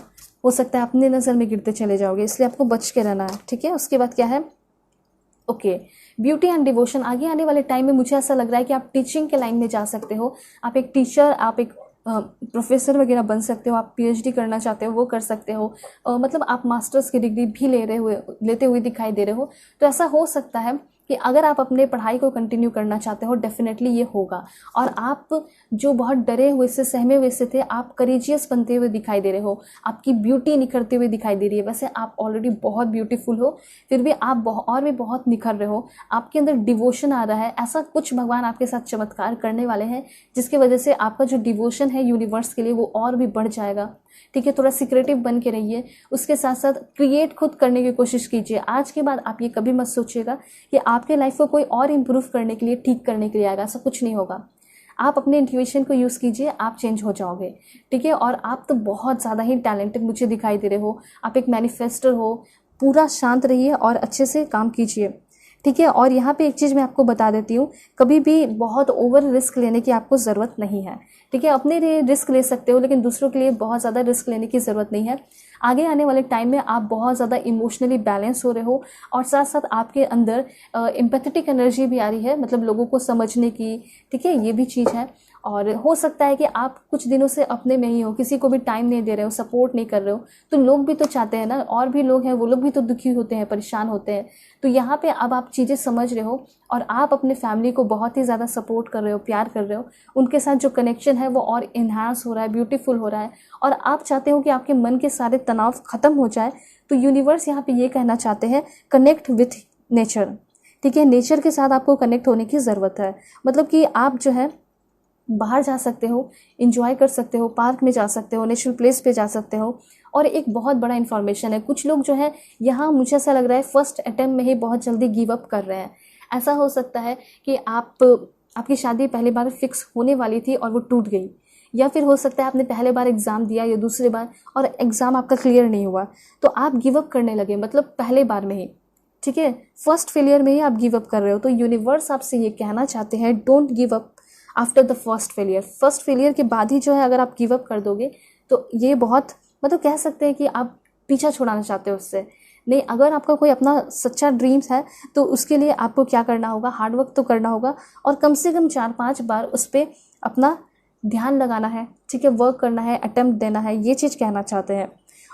हो सकता है अपने नज़र में गिरते चले जाओगे, इसलिए आपको बच के रहना है, ठीक है। उसके बाद क्या है, ओके, ब्यूटी एंड डिवोशन। आगे आने वाले टाइम में मुझे ऐसा लग रहा है कि आप टीचिंग के लाइन में जा सकते हो। आप एक टीचर, आप एक प्रोफेसर वगैरह बन सकते हो, आप पीएचडी करना चाहते हो वो कर सकते हो, मतलब आप मास्टर्स की डिग्री भी लेते हुए दिखाई दे रहे हो। तो ऐसा हो सकता है कि अगर आप अपने पढ़ाई को कंटिन्यू करना चाहते हो, डेफिनेटली ये होगा। और आप जो बहुत डरे हुए से, सहमे हुए से थे, आप करेजियस बनते हुए दिखाई दे रहे हो, आपकी ब्यूटी निखरते हुए दिखाई दे रही है। वैसे आप ऑलरेडी बहुत ब्यूटीफुल हो, फिर भी आप और भी बहुत निखर रहे हो, आपके अंदर डिवोशन आ रहा है। ऐसा कुछ भगवान आपके साथ चमत्कार करने वाले हैं जिसकी वजह से आपका जो डिवोशन है यूनिवर्स के लिए वो और भी बढ़ जाएगा। ठीक है, थोड़ा सीक्रेटिव बन के रहिए, उसके साथ साथ क्रिएट खुद करने की कोशिश कीजिए। आज के बाद आप ये कभी मत सोचिएगा कि आपके लाइफ को कोई और इम्प्रूव करने के लिए, ठीक करने के लिए आएगा, ऐसा कुछ नहीं होगा। आप अपने इंट्यूशन को यूज़ कीजिए, आप चेंज हो जाओगे, ठीक है। और आप तो बहुत ज़्यादा ही टैलेंटेड मुझे दिखाई दे रहे हो, आप एक मैनिफेस्टर हो। पूरा शांत रहिए और अच्छे से काम कीजिए, ठीक है। और यहाँ पे एक चीज़ मैं आपको बता देती हूँ, कभी भी बहुत ओवर रिस्क लेने की आपको ज़रूरत नहीं है, ठीक है। अपने लिए रिस्क ले सकते हो, लेकिन दूसरों के लिए बहुत ज़्यादा रिस्क लेने की ज़रूरत नहीं है। आगे आने वाले टाइम में आप बहुत ज़्यादा इमोशनली बैलेंस हो रहे हो, और साथ साथ आपके अंदर एम्पैथेटिक एनर्जी भी आ रही है, मतलब लोगों को समझने की, ठीक है, ये भी चीज़ है। और हो सकता है कि आप कुछ दिनों से अपने में ही हो, किसी को भी टाइम नहीं दे रहे हो, सपोर्ट नहीं कर रहे हो, तो लोग भी तो चाहते हैं ना, और भी लोग हैं, वो लोग भी तो दुखी होते हैं, परेशान होते हैं। तो यहाँ पे अब आप चीज़ें समझ रहे हो, और आप अपने फैमिली को बहुत ही ज़्यादा सपोर्ट कर रहे हो, प्यार कर रहे हो, उनके साथ जो कनेक्शन है वो और इन्हांस हो रहा है, ब्यूटीफुल हो रहा है, और आप चाहते हो कि आपके मन के सारे तनाव खत्म हो जाए। तो यूनिवर्स यहाँ पे ये कहना चाहते हैं, कनेक्ट विथ नेचर, ठीक है। नेचर के साथ आपको कनेक्ट होने की ज़रूरत है, मतलब कि आप जो है बाहर जा सकते हो, इंजॉय कर सकते हो, पार्क में जा सकते हो, नेचुरल प्लेस पे जा सकते हो। और एक बहुत बड़ा इन्फॉर्मेशन है, कुछ लोग जो है यहाँ, मुझे ऐसा लग रहा है, फर्स्ट अटेम्प्ट में ही बहुत जल्दी गिव अप कर रहे हैं। ऐसा हो सकता है कि आपकी शादी पहली बार फिक्स होने वाली थी और वो टूट गई, या फिर हो सकता है आपने पहले बार एग्ज़ाम दिया या दूसरे बार और एग्ज़ाम आपका क्लियर नहीं हुआ, तो आप गिव अप करने लगे, मतलब पहले बार में ही, ठीक है, फर्स्ट फेलियर में ही आप गिव अप कर रहे हो। तो यूनिवर्स आपसे ये कहना चाहते हैं, don't give up after the first failure. First failure के बाद ही जो है अगर आप गिव अप कर दोगे तो ये बहुत, मतलब कह सकते हैं कि आप पीछा छुड़ाना चाहते हो उससे। नहीं, अगर आपका कोई अपना सच्चा ड्रीम्स है तो उसके लिए आपको क्या करना होगा, हार्ड वर्क तो करना होगा, और कम से कम 4-5 बार उस पर अपना ध्यान लगाना है, ठीक है, वर्क करना है, अटेम्प्ट देना है, ये चीज़ कहना चाहते हैं।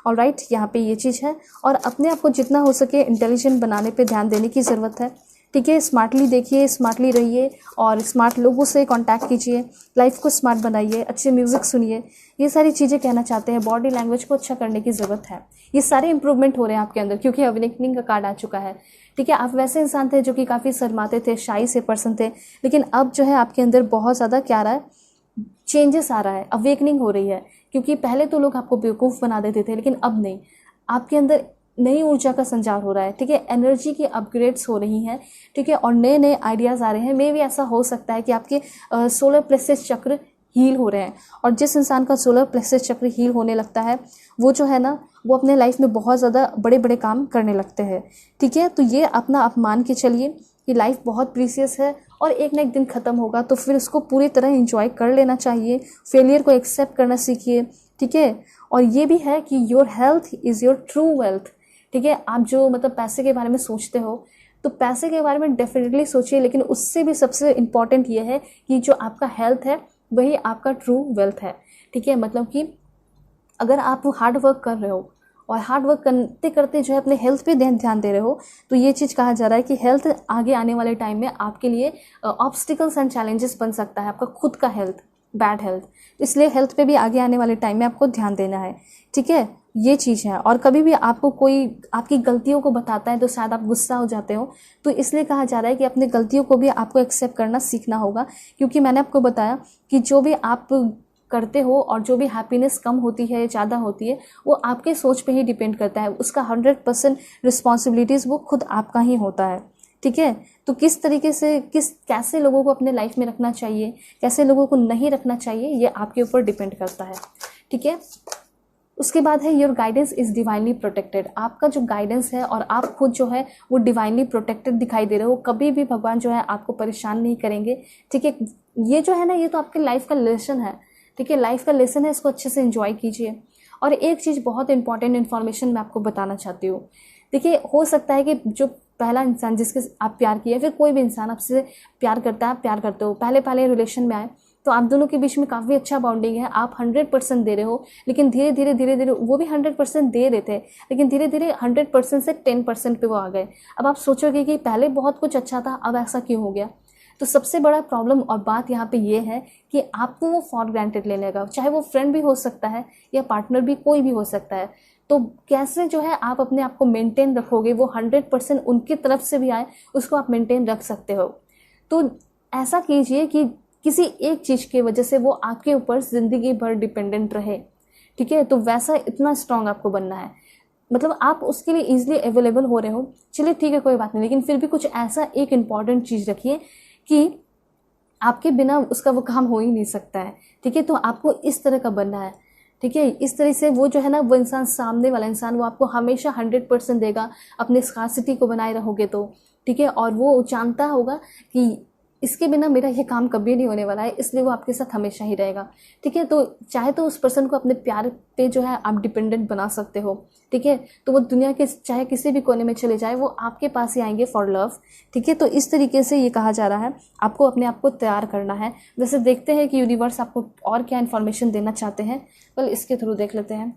ऑलराइट, यहाँ पे ये चीज़ है। और अपने आप को जितना हो सके इंटेलिजेंट बनाने पे ध्यान देने की ज़रूरत है, ठीक है। स्मार्टली देखिए, स्मार्टली रहिए, और स्मार्ट लोगों से कांटेक्ट कीजिए, लाइफ को स्मार्ट बनाइए, अच्छे म्यूज़िक सुनिए, ये सारी चीज़ें कहना चाहते हैं। बॉडी लैंग्वेज को अच्छा करने की ज़रूरत है। ये सारे इंप्रूवमेंट हो रहे हैं आपके अंदर, क्योंकि अवेकनिंग का कार्ड आ चुका है, ठीक है। आप वैसे इंसान थे जो कि काफ़ी शर्माते थे, शाई से पर्सन थे, लेकिन अब जो है आपके अंदर बहुत ज़्यादा क्या आ रहा है, चेंजेस आ रहा है, अवेकनिंग हो रही है। क्योंकि पहले तो लोग आपको बेवकूफ़ बना देते थे, लेकिन अब नहीं, आपके अंदर नई ऊर्जा का संचार हो रहा है, ठीक है, एनर्जी की अपग्रेड्स हो रही हैं, ठीक है, और नए नए आइडियाज़ आ रहे हैं। मे भी ऐसा हो सकता है कि आपके सोलर प्लेक्सस चक्र हील हो रहे हैं, और जिस इंसान का सोलर प्लेक्सस चक्र हील होने लगता है वो जो है ना, वो अपने लाइफ में बहुत ज़्यादा बड़े बड़े काम करने लगते हैं, ठीक है। तो ये अपना आप मान के चलिए कि लाइफ बहुत प्रीसियस है, और एक ना एक दिन ख़त्म होगा, तो फिर उसको पूरी तरह एंजॉय कर लेना चाहिए। फेलियर को एक्सेप्ट करना सीखिए, ठीक है। और ये भी है कि your health is your true wealth, ठीक है। आप जो मतलब पैसे के बारे में सोचते हो, तो पैसे के बारे में डेफिनेटली सोचिए, लेकिन उससे भी सबसे इम्पॉर्टेंट ये है कि जो आपका हेल्थ है वही आपका ट्रू वेल्थ है, ठीक है। मतलब कि अगर आप हार्ड वर्क कर रहे हो और हार्ड वर्क करते करते जो है अपने हेल्थ पे ध्यान दे रहे हो, तो ये चीज़ कहा जा रहा है कि हेल्थ आगे आने वाले टाइम में आपके लिए ऑब्स्टिकल्स एंड चैलेंजेस बन सकता है, आपका खुद का हेल्थ, बैड हेल्थ। इसलिए हेल्थ पे भी आगे आने वाले टाइम में आपको ध्यान देना है, ठीक है, ये चीज़ है। और कभी भी आपको कोई आपकी गलतियों को बताता है तो शायद आप गुस्सा हो जाते हो, तो इसलिए कहा जा रहा है कि अपनी गलतियों को भी आपको एक्सेप्ट करना सीखना होगा। क्योंकि मैंने आपको बताया कि जो भी आप करते हो और जो भी हैप्पीनेस कम होती है, ज़्यादा होती है, वो आपके सोच पे ही डिपेंड करता है। उसका 100% रिस्पॉन्सिबिलिटीज़ वो खुद आपका ही होता है, ठीक है। तो किस तरीके से कैसे लोगों को अपने लाइफ में रखना चाहिए, कैसे लोगों को नहीं रखना चाहिए, ये आपके ऊपर डिपेंड करता है, ठीक है। उसके बाद है your guidance is divinely protected. आपका जो गाइडेंस है और आप खुद जो है वो डिवाइनली प्रोटेक्टेड दिखाई दे रहे हो। कभी भी भगवान जो है आपको परेशान नहीं करेंगे, ठीक है। ये जो है ना, ये तो आपके लाइफ का लेसन है, ठीक है, लाइफ का लेसन है, इसको अच्छे से एंजॉय कीजिए। और एक चीज़ बहुत इंपॉर्टेंट इन्फॉर्मेशन मैं आपको बताना चाहती हूँ। देखिए, हो सकता है कि जो पहला इंसान जिसके आप प्यार किए, फिर कोई भी इंसान आपसे प्यार करता है, आप प्यार करते हो, पहले रिलेशन में आए तो आप दोनों के बीच में काफ़ी अच्छा बॉन्डिंग है, आप 100% दे रहे हो, लेकिन धीरे धीरे वो भी 100% दे रहे थे, लेकिन धीरे धीरे 100% से 10% पे वो आ गए। अब आप सोचोगे कि पहले बहुत कुछ अच्छा था, अब ऐसा क्यों हो गया। तो सबसे बड़ा प्रॉब्लम और बात यहाँ पे ये है कि आपको वो फॉर ग्रांटेड ले लेगा, चाहे वो फ्रेंड भी हो सकता है या पार्टनर भी, कोई भी हो सकता है। तो कैसे जो है आप अपने आप को मेंटेन रखोगे, वो 100% उनकी तरफ से भी आए, उसको आप मेंटेन रख सकते हो। तो ऐसा कीजिए कि किसी एक चीज़ की वजह से वो आपके ऊपर ज़िंदगी भर डिपेंडेंट रहे, ठीक है, तो वैसा इतना स्ट्रांग आपको बनना है, मतलब आप उसके लिए ईजिली अवेलेबल हो रहे हो, चलिए ठीक है कोई बात नहीं, लेकिन फिर भी कुछ ऐसा एक इम्पॉर्टेंट चीज़ रखिए कि आपके बिना उसका वो काम हो ही नहीं सकता है। ठीक है, तो आपको इस तरह का बनना है। ठीक है, इस तरह से वो जो है ना, वो इंसान, सामने वाला इंसान, वो आपको हमेशा 100% देगा अपने स्कार्सिटी को बनाए रहोगे तो। ठीक है, और वो जानता होगा कि इसके बिना मेरा ये काम कभी नहीं होने वाला है, इसलिए वो आपके साथ हमेशा ही रहेगा। ठीक है, तो चाहे तो उस पर्सन को अपने प्यार पे जो है आप डिपेंडेंट बना सकते हो। ठीक है, तो वो दुनिया के चाहे किसी भी कोने में चले जाए, वो आपके पास ही आएंगे फॉर लव। ठीक है, तो इस तरीके से ये कहा जा रहा है, आपको अपने आप को तैयार करना है। वैसे देखते हैं कि यूनिवर्स आपको और क्या इन्फॉर्मेशन देना चाहते हैं, कल इसके थ्रू देख लेते हैं।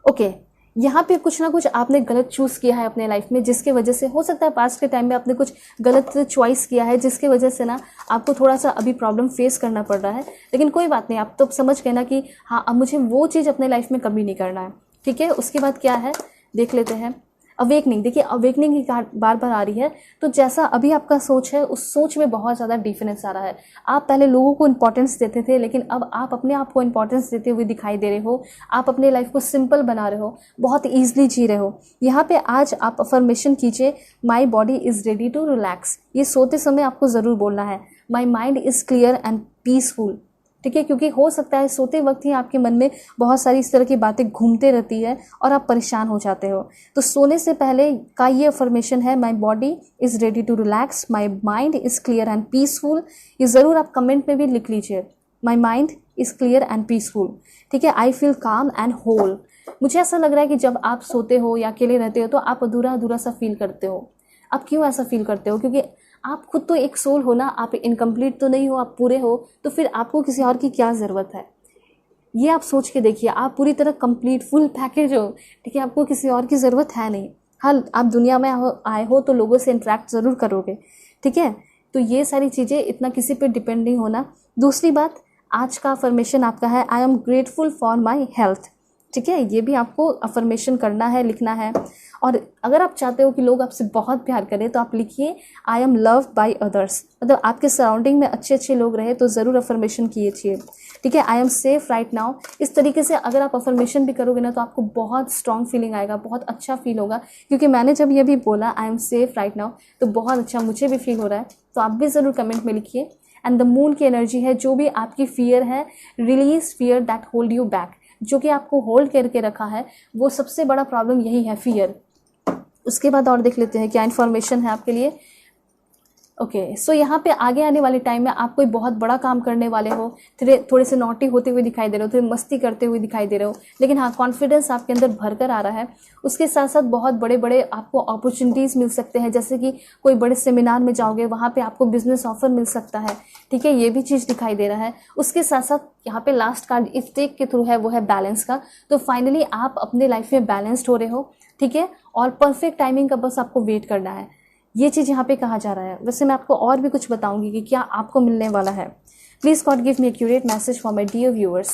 ओके, यहाँ पे कुछ ना कुछ आपने गलत चूज़ किया है अपने लाइफ में, जिसके वजह से हो सकता है पास्ट के टाइम में आपने कुछ गलत चॉइस किया है, जिसके वजह से ना आपको थोड़ा सा अभी प्रॉब्लम फेस करना पड़ रहा है। लेकिन कोई बात नहीं, आप तो समझ गए ना कि हाँ, अब मुझे वो चीज़ अपने लाइफ में कभी नहीं करना है। ठीक है, उसके बाद क्या है देख लेते हैं। अवेकनिंग, देखिए अवेकनिंग की बार बार आ रही है, तो जैसा अभी आपका सोच है, उस सोच में बहुत ज़्यादा डिफरेंस आ रहा है। आप पहले लोगों को इंपॉर्टेंस देते थे, लेकिन अब आप अपने आप को इंपॉर्टेंस देते हुए दिखाई दे रहे हो। आप अपने लाइफ को सिंपल बना रहे हो, बहुत ईजिली जी रहे हो। यहाँ पे आज आप अफर्मेशन कीजिए, my body is ready to relax. ये सोते समय आपको ज़रूर बोलना है, my mind is clear and peaceful. ठीक है, क्योंकि हो सकता है सोते वक्त ही आपके मन में बहुत सारी इस तरह की बातें घूमते रहती है और आप परेशान हो जाते हो। तो सोने से पहले का ये अफर्मेशन है, my body is ready to relax, my mind is clear and peaceful. ये ज़रूर आप कमेंट में भी लिख लीजिए, my mind is clear and peaceful. ठीक है, I feel calm and whole. मुझे ऐसा लग रहा है कि जब आप सोते हो या अकेले रहते हो तो आप अधूरा अधूरा सा फील करते हो। आप क्यों ऐसा फील करते हो? क्योंकि आप खुद तो एक सोल हो ना, आप इनकम्प्लीट तो नहीं हो, आप पूरे हो, तो फिर आपको किसी और की क्या ज़रूरत है? ये आप सोच के देखिए, आप पूरी तरह कंप्लीट फुल पैकेज हो। ठीक है, आपको किसी और की ज़रूरत है नहीं। हाँ, आप दुनिया में आए हो तो लोगों से इंटरेक्ट ज़रूर करोगे। ठीक है, तो ये सारी चीज़ें, इतना किसी पे डिपेंड नहीं होना। दूसरी बात, आज का अफर्मेशन आपका है, I am grateful for my health. ठीक है, ये भी आपको अफर्मेशन करना है, लिखना है। और अगर आप चाहते हो कि लोग आपसे बहुत प्यार करें तो आप लिखिए, I am loved by others. मतलब आपके सराउंडिंग में अच्छे अच्छे लोग रहे तो ज़रूर अफर्मेशन कीजिए। ठीक है, I am safe right now. इस तरीके से अगर आप अफर्मेशन भी करोगे ना, तो आपको बहुत स्ट्रॉन्ग फीलिंग आएगा, बहुत अच्छा फील होगा। क्योंकि मैंने जब ये भी बोला I am safe right now, तो बहुत अच्छा मुझे भी फील हो रहा है। तो आप भी ज़रूर कमेंट में लिखिए। एंड द मून की एनर्जी है, जो भी आपकी फियर है, release fear that hold you back. जो कि आपको होल्ड करके रखा है, वो सबसे बड़ा प्रॉब्लम यही है, फियर। उसके बाद और देख लेते हैं क्या इन्फॉर्मेशन है आपके लिए। ओके, सो यहाँ पे आगे आने वाले टाइम में आप कोई बहुत बड़ा काम करने वाले हो, थोड़े से नॉटी होते हुए दिखाई दे रहे हो, थोड़ी मस्ती करते हुए दिखाई दे रहे हो, लेकिन हाँ, कॉन्फिडेंस आपके अंदर भर कर आ रहा है। उसके साथ साथ बहुत बड़े बड़े आपको अपॉर्चुनिटीज़ मिल सकते हैं, जैसे कि कोई बड़े सेमिनार में जाओगे, वहाँ पे आपको बिजनेस ऑफर मिल सकता है। ठीक है, ये भी चीज़ दिखाई दे रहा है। उसके साथ साथ यहाँ पे लास्ट कार्ड इफ टेक के थ्रू है, वो है बैलेंस का। तो फाइनली आप अपने लाइफ में बैलेंस्ड हो रहे हो। ठीक है, और परफेक्ट टाइमिंग का बस आपको वेट करना है, ये चीज़ यहाँ पे कहा जा रहा है। वैसे मैं आपको और भी कुछ बताऊंगी कि क्या आपको मिलने वाला है। Please God give me accurate message for my dear viewers.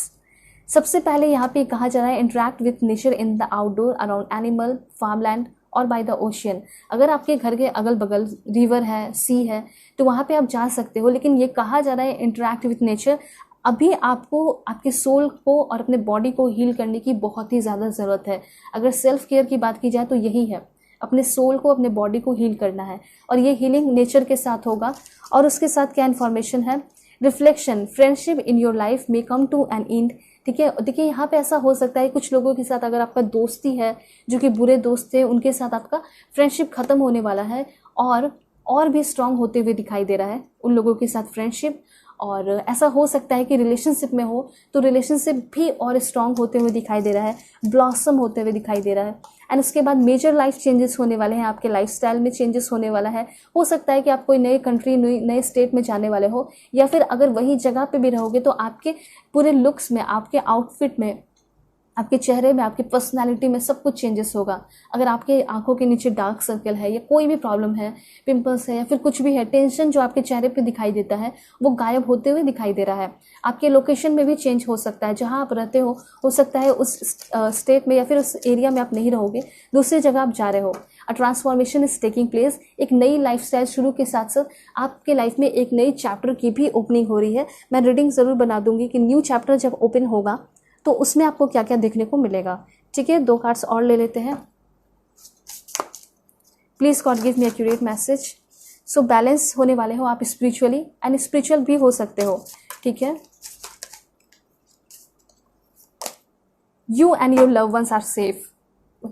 सबसे पहले यहाँ पे कहा जा रहा है, interact with nature in the outdoor around animal, farmland और बाय द ओशियन। अगर आपके घर के अगल बगल रिवर है, सी है, तो वहाँ पे आप जा सकते हो। लेकिन ये कहा जा रहा है इंटरेक्ट विथ नेचर। अभी आपको आपके सोल को और अपने बॉडी को हील करने की बहुत ही ज़्यादा ज़रूरत है। अगर सेल्फ केयर की बात की जाए तो यही है, अपने सोल को, अपने बॉडी को हील करना है, और ये हीलिंग नेचर के साथ होगा। और उसके साथ क्या इन्फॉर्मेशन है, reflection, friendship in your life may come to an end. ठीक है, देखिए यहाँ पे ऐसा हो सकता है कुछ लोगों के साथ अगर आपका दोस्ती है, जो कि बुरे दोस्त थे, उनके साथ आपका फ्रेंडशिप खत्म होने वाला है, और भी स्ट्रांग होते हुए दिखाई दे रहा है उन लोगों के साथ फ्रेंडशिप। और ऐसा हो सकता है कि रिलेशनशिप में हो तो रिलेशनशिप भी और स्ट्रांग होते हुए दिखाई दे रहा है, ब्लॉसम होते हुए दिखाई दे रहा है। एंड उसके बाद मेजर लाइफ चेंजेस होने वाले हैं, आपके लाइफस्टाइल में चेंजेस होने वाला है। हो सकता है कि आप कोई नए कंट्री, नए स्टेट में जाने वाले हो, या फिर अगर वही जगह पे भी रहोगे तो आपके पूरे लुक्स में, आपके आउटफिट में आपके चेहरे में, आपकी पर्सनालिटी में सब कुछ चेंजेस होगा। अगर आपके आंखों के नीचे डार्क सर्कल है या कोई भी प्रॉब्लम है, पिंपल्स है या फिर कुछ भी है, टेंशन जो आपके चेहरे पे दिखाई देता है वो गायब होते हुए दिखाई दे रहा है। आपके लोकेशन में भी चेंज हो सकता है, जहाँ आप रहते हो सकता है उस स्टेट में या फिर उस एरिया में आप नहीं रहोगे, दूसरी जगह आप जा रहे हो। A transformation is taking place. एक नई लाइफस्टाइल शुरू के साथ साथ आपके लाइफ में एक नई चैप्टर की भी ओपनिंग हो रही है। मैं रीडिंग ज़रूर बना दूंगी कि न्यू चैप्टर जब ओपन होगा तो उसमें आपको क्या क्या देखने को मिलेगा। ठीक है, 2 कार्ड्स और ले लेते हैं। Please God give me accurate message. So balance होने वाले हो आप स्पिरिचुअली एंड स्पिरिचुअल भी हो सकते हो। ठीक है, you and your love ones are safe.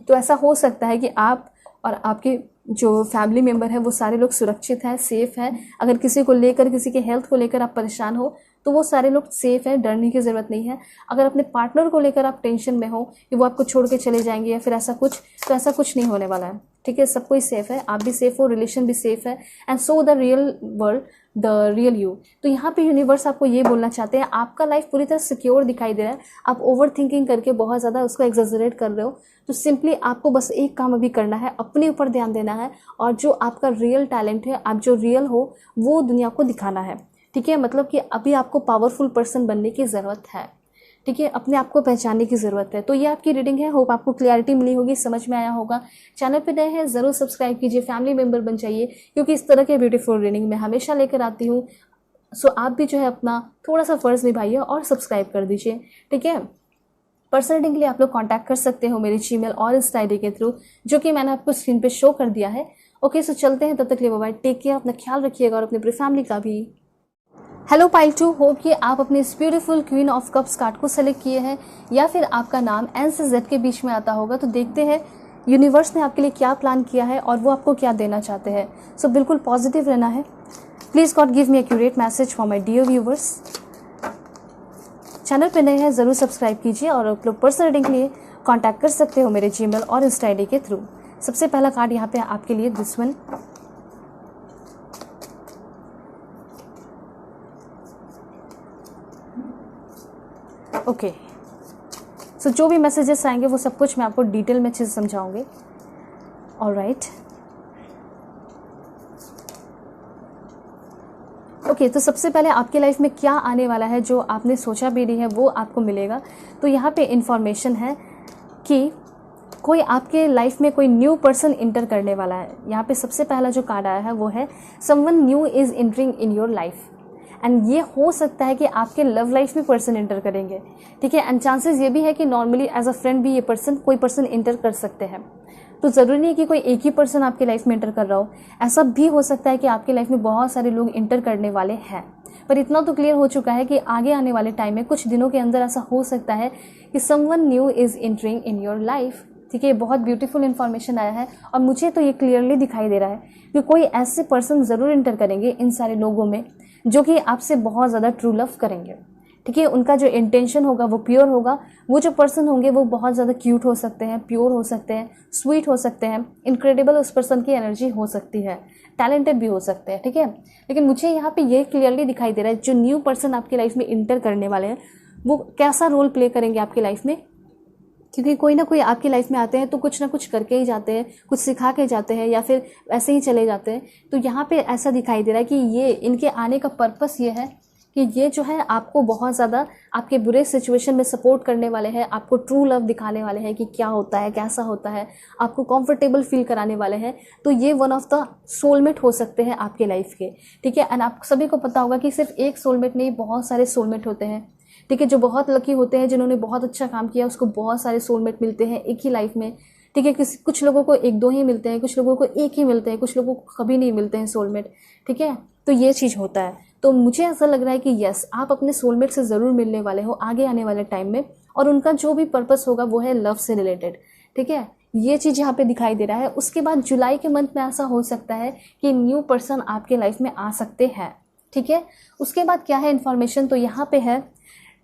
तो ऐसा हो सकता है कि आप और आपके जो फैमिली मेम्बर है वो सारे लोग सुरक्षित हैं, सेफ हैं। अगर किसी को लेकर, किसी के हेल्थ को लेकर आप परेशान हो तो वो सारे लोग सेफ हैं, डरने की ज़रूरत नहीं है। अगर अपने पार्टनर को लेकर आप टेंशन में हो कि वो आपको छोड़ के चले जाएंगे या फिर ऐसा कुछ, तो ऐसा कुछ नहीं होने वाला है। ठीक है, सब कोई सेफ है, आप भी सेफ हो, रिलेशन भी सेफ है। And so the real world, the real you. तो यहाँ पे यूनिवर्स आपको ये बोलना चाहते हैं, आपका लाइफ पूरी तरह सिक्योर दिखाई दे रहा है। आप ओवर थिंकिंग करके बहुत ज़्यादा उसको एग्जैजरेट कर रहे हो। तो सिंपली आपको बस एक काम अभी करना है, अपने ऊपर ध्यान देना है और जो आपका रियल टैलेंट है, आप जो रियल हो वो दुनिया को दिखाना है। ठीक है, मतलब कि अभी आपको पावरफुल पर्सन बनने की ज़रूरत है। ठीक है, अपने आप को पहचानने की ज़रूरत है। तो ये आपकी रीडिंग है, होप आपको क्लैरिटी मिली होगी, समझ में आया होगा। चैनल पे नए हैं ज़रूर सब्सक्राइब कीजिए, फैमिली मेम्बर बन जाइए, क्योंकि इस तरह के ब्यूटीफुल रीडिंग मैं हमेशा लेकर आती हूँ। सो आप भी जो है अपना थोड़ा सा फ़र्ज़ निभाइए और सब्सक्राइब कर दीजिए। ठीक है, पर्सनल रीडिंग के लिए आप लोग कॉन्टैक्ट कर सकते हो मेरी जीमेल और इंस्टा आईडी के थ्रू, जो कि मैंने आपको स्क्रीन पर शो कर दिया है। ओके, सो चलते हैं, तब तक के लिए बाय, टेक केयर, अपना ख्याल रखिएगा और अपनी पूरी फैमिली का भी। हेलो पाइल 2, होप कि आप अपने इस beautiful queen of cups card को सेलेक्ट किए हैं या फिर आपका नाम एन से जेड के बीच में आता होगा। तो देखते हैं यूनिवर्स ने आपके लिए क्या प्लान किया है और वो आपको क्या देना चाहते हैं। सो बिल्कुल पॉजिटिव रहना है। Please God give me accurate message for my dear viewers. Channel पे नए हैं ज़रूर सब्सक्राइब कीजिए और आप लोग पर्सनल रीडिंग के लिए कॉन्टैक्ट कर सकते हो मेरे जीमेल और इंस्टा आईडी के थ्रू। सबसे पहला कार्ड यहाँ पे आपके लिए दिस वन। ओके, सो जो भी मैसेजेस आएंगे वो सब कुछ मैं आपको डिटेल में अच्छे से समझाऊंगी। ऑलराइट, ओके, तो सबसे पहले आपके लाइफ में क्या आने वाला है जो आपने सोचा भी नहीं है वो आपको मिलेगा। तो यहाँ पे इंफॉर्मेशन है कि कोई आपके लाइफ में कोई न्यू पर्सन इंटर करने वाला है। यहाँ पे सबसे पहला जो कार्ड आया है वो है someone new is entering in your life. And ये हो सकता है कि आपके लव लाइफ में पर्सन इंटर करेंगे। ठीक है, एंड चांसेस ये भी है कि नॉर्मली एज अ फ्रेंड भी ये कोई पर्सन इंटर कर सकते हैं। तो ज़रूरी नहीं है कि कोई एक ही पर्सन आपके लाइफ में इंटर कर रहा हो, ऐसा भी हो सकता है कि आपके लाइफ में बहुत सारे लोग इंटर करने वाले हैं। पर इतना तो क्लियर हो चुका है कि आगे आने वाले टाइम में कुछ दिनों के अंदर ऐसा हो सकता है कि someone new is entering in your life. ठीक है, बहुत ब्यूटीफुल इन्फॉर्मेशन आया है और मुझे तो ये क्लियरली दिखाई दे रहा है कि कोई ऐसे पर्सन ज़रूर इंटर करेंगे इन सारे लोगों में जो कि आपसे बहुत ज़्यादा ट्रू लव करेंगे। ठीक है, उनका जो इंटेंशन होगा वो प्योर होगा। वो जो पर्सन होंगे वो बहुत ज़्यादा क्यूट हो सकते हैं, प्योर हो सकते हैं, स्वीट हो सकते हैं, इनक्रेडिबल उस पर्सन की एनर्जी हो सकती है, टैलेंटेड भी हो सकते हैं। ठीक है, लेकिन मुझे यहाँ पे ये क्लियरली दिखाई दे रहा है जो न्यू पर्सन आपकी लाइफ में इंटर करने वाले हैं वो कैसा रोल प्ले करेंगे आपकी लाइफ में। क्योंकि कोई ना कोई आपकी लाइफ में आते हैं तो कुछ ना कुछ करके ही जाते हैं, कुछ सिखा के जाते हैं या फिर ऐसे ही चले जाते हैं। तो यहाँ पे ऐसा दिखाई दे रहा है कि ये इनके आने का पर्पस ये है कि ये जो है आपको बहुत ज़्यादा आपके बुरे सिचुएशन में सपोर्ट करने वाले हैं, आपको ट्रू लव दिखाने वाले हैं कि क्या होता है, कैसा होता है, आपको कंफर्टेबल फील कराने वाले हैं। तो ये वन ऑफ द सोलमेट हो सकते हैं आपके लाइफ के। ठीक है, एंड आप सभी को पता होगा कि सिर्फ एक सोलमेट नहीं, बहुत सारे सोलमेट होते हैं। ठीक है, जो बहुत लकी होते हैं, जिन्होंने बहुत अच्छा काम किया, उसको बहुत सारे सोलमेट मिलते हैं एक ही लाइफ में। ठीक है, कुछ लोगों को 1-2 ही मिलते हैं, कुछ लोगों को एक ही मिलते हैं, कुछ लोगों को कभी नहीं मिलते हैं सोलमेट। ठीक है, तो ये चीज़ होता है। तो मुझे ऐसा लग रहा है कि यस, आप अपने सोलमेट से ज़रूर मिलने वाले हो आगे आने वाले टाइम में, और उनका जो भी पर्पस होगा वो है लव से रिलेटेड। ठीक है, ये चीज़ यहाँ पे दिखाई दे रहा है। उसके बाद जुलाई के मंथ में ऐसा हो सकता है कि न्यू पर्सन आपके लाइफ में आ सकते हैं। ठीक है, उसके बाद क्या है इन्फॉर्मेशन, तो यहाँ पे है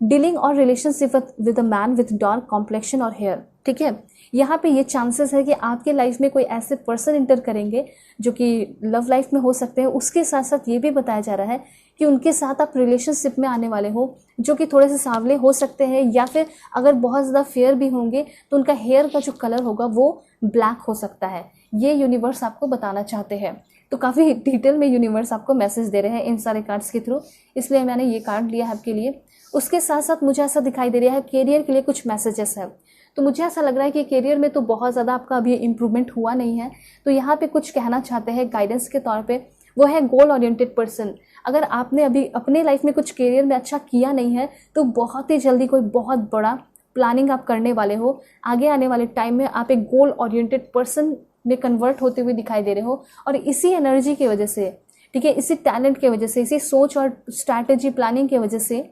डीलिंग और relationship with a man with dark complexion और हेयर। ठीक है, यहाँ पे ये चांसेस है कि आपके लाइफ में कोई ऐसे पर्सन इंटर करेंगे जो कि लव लाइफ में हो सकते हैं। उसके साथ साथ ये भी बताया जा रहा है कि उनके साथ आप रिलेशनशिप में आने वाले हो जो कि थोड़े से सांवले हो सकते हैं, या फिर अगर बहुत ज़्यादा फेयर भी होंगे तो उनका हेयर का जो कलर होगा वो ब्लैक हो सकता है। ये यूनिवर्स आपको बताना चाहते हैं। तो काफ़ी डिटेल में यूनिवर्स आपको मैसेज दे रहे हैं इन सारे कार्ड्स के थ्रू, इसलिए मैंने ये कार्ड लिया है आपके लिए। उसके साथ साथ मुझे ऐसा दिखाई दे रहा है कैरियर के लिए कुछ मैसेजेस हैं। तो मुझे ऐसा लग रहा है कि कैरियर में तो बहुत ज़्यादा आपका अभी इम्प्रूवमेंट हुआ नहीं है, तो यहाँ पे कुछ कहना चाहते हैं गाइडेंस के तौर पे, वो है गोल ओरिएंटेड पर्सन। अगर आपने अभी अपने लाइफ में कुछ कैरियर में अच्छा किया नहीं है तो बहुत ही जल्दी कोई बहुत बड़ा प्लानिंग आप करने वाले हो। आगे आने वाले टाइम में आप एक गोल ओरिएंटेड पर्सन में कन्वर्ट होते हुए दिखाई दे रहे हो, और इसी एनर्जी की वजह से, ठीक है, इसी टैलेंट की वजह से, इसी सोच और स्ट्रैटेजी प्लानिंग की वजह से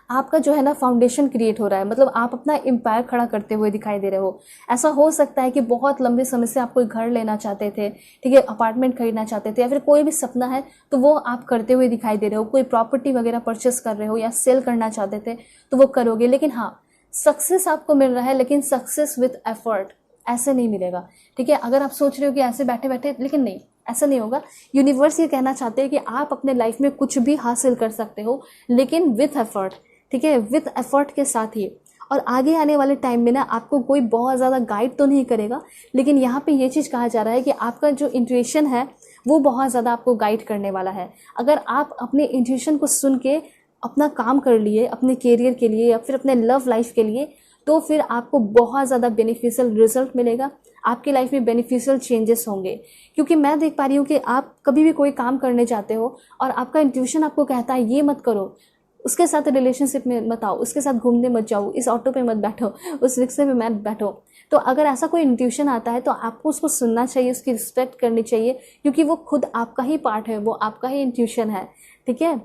आपका जो है ना फाउंडेशन क्रिएट हो रहा है। मतलब आप अपना एम्पायर खड़ा करते हुए दिखाई दे रहे हो। ऐसा हो सकता है कि बहुत लंबे समय से आप कोई घर लेना चाहते थे, ठीक है, अपार्टमेंट खरीदना चाहते थे, या फिर कोई भी सपना है तो वो आप करते हुए दिखाई दे रहे हो। कोई प्रॉपर्टी वगैरह परचेस कर रहे हो या सेल करना चाहते थे तो वो करोगे। लेकिन हाँ, सक्सेस आपको मिल रहा है, लेकिन सक्सेस विथ एफर्ट ऐसे नहीं मिलेगा। ठीक है, अगर आप सोच रहे हो कि ऐसे बैठे बैठे, लेकिन नहीं, ऐसा नहीं होगा। यूनिवर्स ये कहना चाहते हैं कि आप अपने लाइफ में कुछ भी हासिल कर सकते हो, लेकिन विथ एफर्ट। ठीक है, विथ एफर्ट के साथ ही। और आगे आने वाले टाइम में ना आपको कोई बहुत ज़्यादा गाइड तो नहीं करेगा, लेकिन यहाँ पे ये चीज़ कहा जा रहा है कि आपका जो इंट्यूशन है वो बहुत ज़्यादा आपको गाइड करने वाला है। अगर आप अपने इंट्यूशन को सुन के अपना काम कर लिए अपने कैरियर के लिए या फिर अपने लव लाइफ के लिए, तो फिर आपको बहुत ज़्यादा बेनिफिशियल रिजल्ट मिलेगा। आपकी लाइफ में बेनिफिशियल चेंजेस होंगे। क्योंकि मैं देख पा रही हूँ कि आप कभी भी कोई काम करने जाते हो और आपका इंट्यूशन आपको कहता है ये मत करो, उसके साथ रिलेशनशिप में मत आओ, उसके साथ घूमने मत जाओ, इस ऑटो पे मत बैठो, उस रिक्शे पे मत बैठो। तो अगर ऐसा कोई इंट्यूशन आता है तो आपको उसको सुनना चाहिए, उसकी रिस्पेक्ट करनी चाहिए, क्योंकि वो खुद आपका ही पार्ट है, वो आपका ही इंट्यूशन है। ठीक है,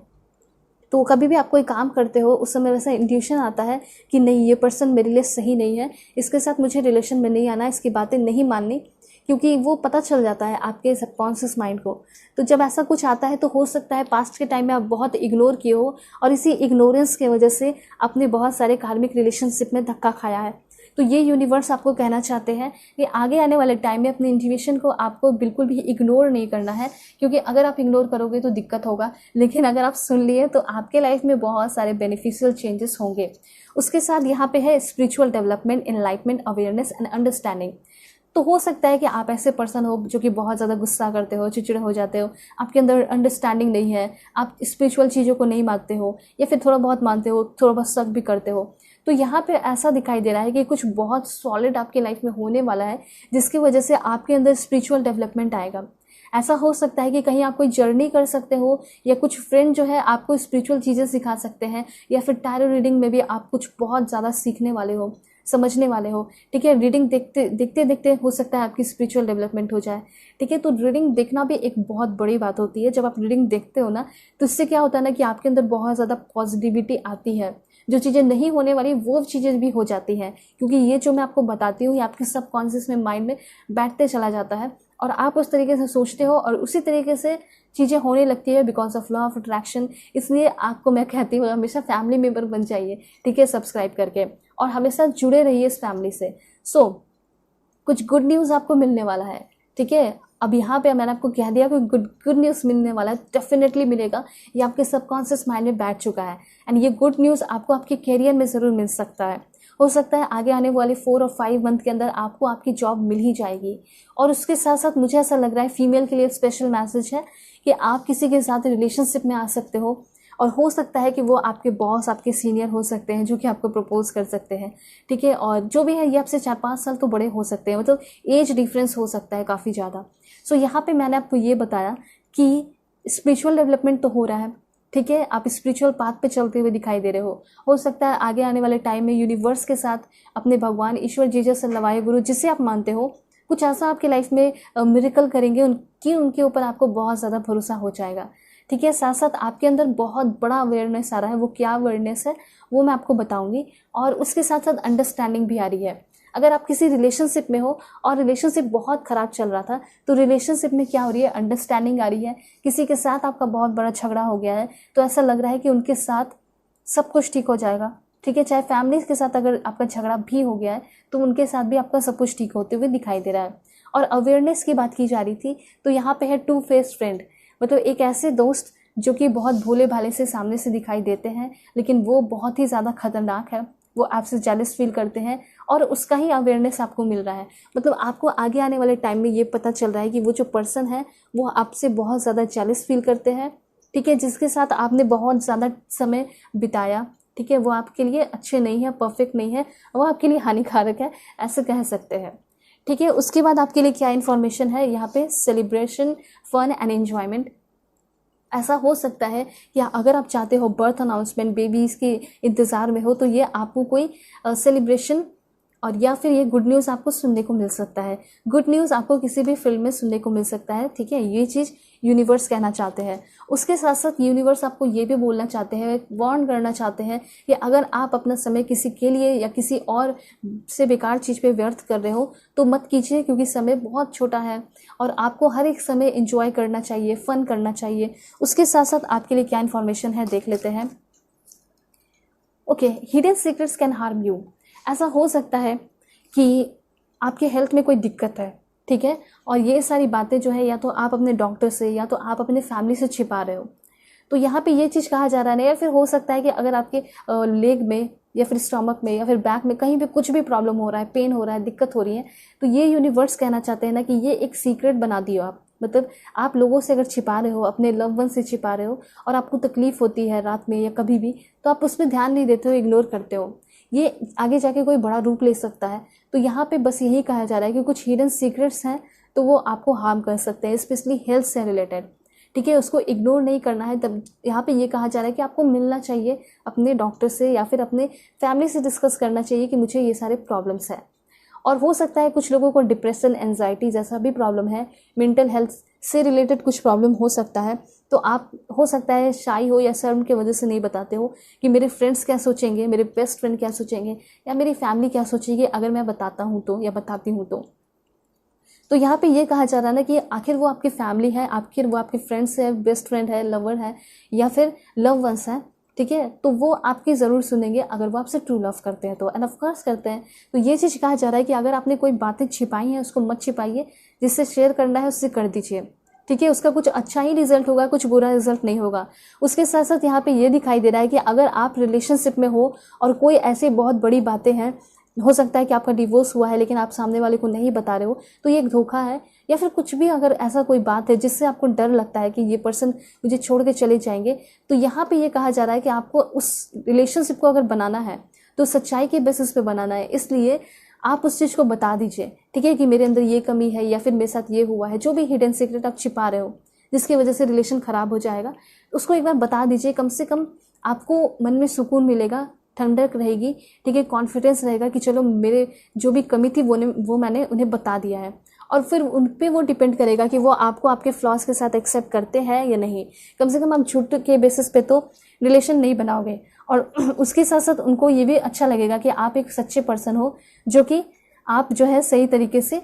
तो कभी भी आप कोई काम करते हो उस समय वैसा इंट्यूशन आता है कि नहीं, ये पर्सन मेरे लिए सही नहीं है, इसके साथ मुझे रिलेशन में नहीं आना, इसकी बातें नहीं माननी, क्योंकि वो पता चल जाता है आपके सबकॉन्शियस माइंड को। तो जब ऐसा कुछ आता है तो हो सकता है पास्ट के टाइम में आप बहुत इग्नोर किए हो, और इसी इग्नोरेंस की वजह से आपने बहुत सारे कार्मिक रिलेशनशिप में धक्का खाया है। तो ये यूनिवर्स आपको कहना चाहते हैं कि आगे आने वाले टाइम में अपनी इंट्यूशन को आपको बिल्कुल भी इग्नोर नहीं करना है, क्योंकि अगर आप इग्नोर करोगे तो दिक्कत होगा, लेकिन अगर आप सुन लिए तो आपके लाइफ में बहुत सारे बेनिफिशियल चेंजेस होंगे। उसके साथ यहाँ पे है spiritual development, enlightenment, awareness and understanding. तो हो सकता है कि आप ऐसे पर्सन हो जो कि बहुत ज़्यादा गुस्सा करते हो, चिड़चिड़े हो जाते हो, आपके अंदर अंडरस्टैंडिंग नहीं है, आप स्पिरिचुअल चीज़ों को नहीं मानते हो, या फिर थोड़ा बहुत मानते हो, थोड़ा बहुत शक भी करते हो। तो यहाँ पे ऐसा दिखाई दे रहा है कि कुछ बहुत सॉलिड आपके लाइफ में होने वाला है, जिसकी वजह से आपके अंदर स्पिरिचुअल डेवलपमेंट आएगा। ऐसा हो सकता है कि कहीं आप कोई जर्नी कर सकते हो, या कुछ फ्रेंड जो है आपको स्पिरिचुअल चीज़ें सिखा सकते हैं, या फिर टैरो रीडिंग में भी आप कुछ बहुत ज़्यादा सीखने वाले हो, समझने वाले हो। ठीक है, रीडिंग देखते देखते देखते हो सकता है आपकी स्पिरिचुअल डेवलपमेंट हो जाए। ठीक है, तो रीडिंग देखना भी एक बहुत बड़ी बात होती है। जब आप रीडिंग देखते हो ना, तो इससे क्या होता है ना कि आपके अंदर बहुत ज़्यादा पॉजिटिविटी आती है। जो चीज़ें नहीं होने वाली वो चीज़ें भी हो जाती हैं, क्योंकि ये जो मैं आपको बताती हूँ ये आपके सबकॉन्शियस में, माइंड में बैठते चला जाता है, और आप उस तरीके से सोचते हो और उसी तरीके से चीज़ें होने लगती है because of law of attraction. इसलिए आपको मैं कहती हूँ हमेशा फैमिली मेम्बर बन जाइए, ठीक है, सब्सक्राइब करके, और हमेशा जुड़े रहिए इस फैमिली से। कुछ गुड न्यूज़ आपको मिलने वाला है। ठीक है, अब यहाँ पे मैंने आपको कह दिया कि गुड न्यूज़ मिलने वाला है, डेफिनेटली मिलेगा। ये आपके सबकॉन्शियस माइंड में बैठ चुका है, एंड ये गुड न्यूज़ आपको आपके कैरियर में ज़रूर मिल सकता है। हो सकता है आगे आने वाले 4 और 5 मंथ के अंदर आपको आपकी जॉब मिल ही जाएगी। और उसके साथ साथ मुझे ऐसा लग रहा है फीमेल के लिए स्पेशल मैसेज है कि आप किसी के साथ रिलेशनशिप में आ सकते हो, और हो सकता है कि वो आपके बॉस, आपके सीनियर हो सकते हैं जो कि आपको प्रपोज कर सकते हैं। ठीक है, और जो भी है ये आपसे 4-5 साल तो बड़े हो सकते हैं, मतलब एज डिफरेंस हो सकता है काफ़ी ज़्यादा। यहाँ पे मैंने आपको ये बताया कि स्पिरिचुअल डेवलपमेंट तो हो रहा है। ठीक है, आप स्पिरिचुअल पाथ पे चलते हुए दिखाई दे रहे हो सकता है आगे आने वाले टाइम में यूनिवर्स के साथ अपने भगवान, ईश्वर, जीसस, लवाए गुरु, जिसे आप मानते हो, कुछ ऐसा आपके लाइफ में मिरेकल करेंगे उनके ऊपर आपको बहुत ज़्यादा भरोसा हो जाएगा। ठीक है, साथ साथ आपके अंदर बहुत बड़ा अवेयरनेस आ रहा है। वो क्या अवेयरनेस है वो मैं आपको बताऊंगी, और उसके साथ साथ अंडरस्टैंडिंग भी आ रही है। अगर आप किसी रिलेशनशिप में हो और रिलेशनशिप बहुत ख़राब चल रहा था, तो रिलेशनशिप में क्या हो रही है, अंडरस्टैंडिंग आ रही है। किसी के साथ आपका बहुत बड़ा झगड़ा हो गया है, तो ऐसा लग रहा है कि उनके साथ सब कुछ ठीक हो जाएगा। ठीक है, चाहे फैमिली के साथ अगर आपका झगड़ा भी हो गया है तो उनके साथ भी आपका सब कुछ ठीक होते हुए दिखाई दे रहा है। और अवेयरनेस की बात की जा रही थी, तो यहाँ पे है टू फेस फ्रेंड, मतलब एक ऐसे दोस्त जो कि बहुत भोले भाले से सामने से दिखाई देते हैं, लेकिन वो बहुत ही ज़्यादा खतरनाक है। वो आपसे जेलस फील करते हैं और उसका ही अवेयरनेस आपको मिल रहा है। मतलब आपको आगे आने वाले टाइम में ये पता चल रहा है कि वो जो पर्सन है वो आपसे बहुत ज़्यादा जेलस फील करते हैं। ठीक है, जिसके साथ आपने बहुत ज़्यादा समय बिताया, ठीक है, वो आपके लिए अच्छे नहीं है, परफेक्ट नहीं है, वो आपके लिए हानिकारक है, ऐसे कह सकते हैं। ठीक है, उसके बाद आपके लिए क्या इन्फॉर्मेशन है यहाँ पे, सेलिब्रेशन, फन एंड एन्जॉयमेंट। ऐसा हो सकता है कि अगर आप चाहते हो बर्थ अनाउंसमेंट, बेबीज़ के इंतज़ार में हो, तो ये आपको कोई सेलिब्रेशन और या फिर ये गुड न्यूज़ आपको सुनने को मिल सकता है। गुड न्यूज़ आपको किसी भी फिल्म में सुनने को मिल सकता है। ठीक है, ये चीज़ यूनिवर्स कहना चाहते हैं। उसके साथ साथ यूनिवर्स आपको ये भी बोलना चाहते हैं, वार्न करना चाहते हैं कि अगर आप अपना समय किसी के लिए या किसी और से बेकार चीज़ पे व्यर्थ कर रहे हो तो मत कीजिए, क्योंकि समय बहुत छोटा है और आपको हर एक समय एंजॉय करना चाहिए, फन करना चाहिए। उसके साथ साथ आपके लिए क्या इन्फॉर्मेशन है देख लेते हैं। Okay, hidden secrets can harm you. ऐसा हो सकता है कि आपके हेल्थ में कोई दिक्कत है, ठीक है, और ये सारी बातें जो है या तो आप अपने डॉक्टर से या तो आप अपने फैमिली से छिपा रहे हो। तो यहाँ पे ये चीज़ कहा जा रहा है, या फिर हो सकता है कि अगर आपके लेग में या फिर स्टमक में या फिर बैक में कहीं भी कुछ भी प्रॉब्लम हो रहा है, पेन हो रहा है, दिक्कत हो रही है, तो ये यूनिवर्स कहना चाहते हैं ना कि ये एक सीक्रेट बना दियो आप। मतलब आप लोगों से अगर छिपा रहे हो, अपने लव वन से छिपा रहे हो और आपको तकलीफ होती है रात में या कभी भी, तो आप उसमें ध्यान नहीं देते हो, इग्नोर करते हो। ये आगे जाके कोई बड़ा रूप ले सकता है। तो यहाँ पे बस यही कहा जा रहा है कि कुछ हिडन सीक्रेट्स हैं तो वो आपको हार्म कर सकते हैं, स्पेशली हेल्थ से रिलेटेड। ठीक है, उसको इग्नोर नहीं करना है। तब यहाँ पे ये कहा जा रहा है कि आपको मिलना चाहिए अपने डॉक्टर से या फिर अपने फैमिली से डिस्कस करना चाहिए कि मुझे ये सारे प्रॉब्लम्स हैं। और हो सकता है कुछ लोगों को डिप्रेशन, एंजाइटी जैसा भी प्रॉब्लम है, मेंटल हेल्थ से रिलेटेड कुछ प्रॉब्लम हो सकता है। तो आप हो सकता है शाई हो या शर्म की वजह से नहीं बताते हो कि मेरे फ्रेंड्स क्या सोचेंगे, मेरे बेस्ट फ्रेंड क्या सोचेंगे या मेरी फैमिली क्या सोचेगी अगर मैं बताता हूँ तो या बताती हूँ तो यहाँ पे ये कहा जा रहा है ना कि आखिर वो आपकी फैमिली है, आखिर वो आपके फ्रेंड्स है, बेस्ट फ्रेंड है, लवर है या फिर लव वंस है, ठीक है, तो वो आपकी ज़रूर सुनेंगे अगर वो आपसे ट्रू लव करते हैं तो, एंड ऑफ कोर्स करते हैं। तो ये चीज़ कहा जा रहा है कि अगर आपने कोई बातें छिपाई हैं उसको मत छिपाइए, जिससे शेयर करना है उससे कर दीजिए। ठीक है, उसका कुछ अच्छा ही रिजल्ट होगा, कुछ बुरा रिजल्ट नहीं होगा। उसके साथ साथ यहाँ पे ये दिखाई दे रहा है कि अगर आप रिलेशनशिप में हो और कोई ऐसी बहुत बड़ी बातें हैं, हो सकता है कि आपका डिवोर्स हुआ है लेकिन आप सामने वाले को नहीं बता रहे हो, तो ये एक धोखा है। या फिर कुछ भी अगर ऐसा कोई बात है जिससे आपको डर लगता है कि ये पर्सन मुझे छोड़ के चले जाएंगे, तो यहाँ पे ये कहा जा रहा है कि आपको उस रिलेशनशिप को अगर बनाना है तो सच्चाई के बेसिस पे बनाना है। इसलिए आप उस चीज़ को बता दीजिए, ठीक है, कि मेरे अंदर ये कमी है या फिर मेरे साथ ये हुआ है, जो भी हिडन सीक्रेट आप छिपा रहे हो जिसकी वजह से रिलेशन ख़राब हो जाएगा, उसको एक बार बता दीजिए। कम से कम आपको मन में सुकून मिलेगा, ठंडक रहेगी, ठीक है, कॉन्फिडेंस रहेगा कि चलो मेरे जो भी कमी थी वो मैंने उन्हें बता दिया है। और फिर उन पे वो डिपेंड करेगा कि वो आपको आपके फ्लॉज के साथ एक्सेप्ट करते हैं या नहीं। कम से कम आप झूठ के बेसिस पे तो रिलेशन नहीं बनाओगे। और उसके साथ साथ उनको ये भी अच्छा लगेगा कि आप एक सच्चे पर्सन हो, जो कि आप जो है सही तरीके से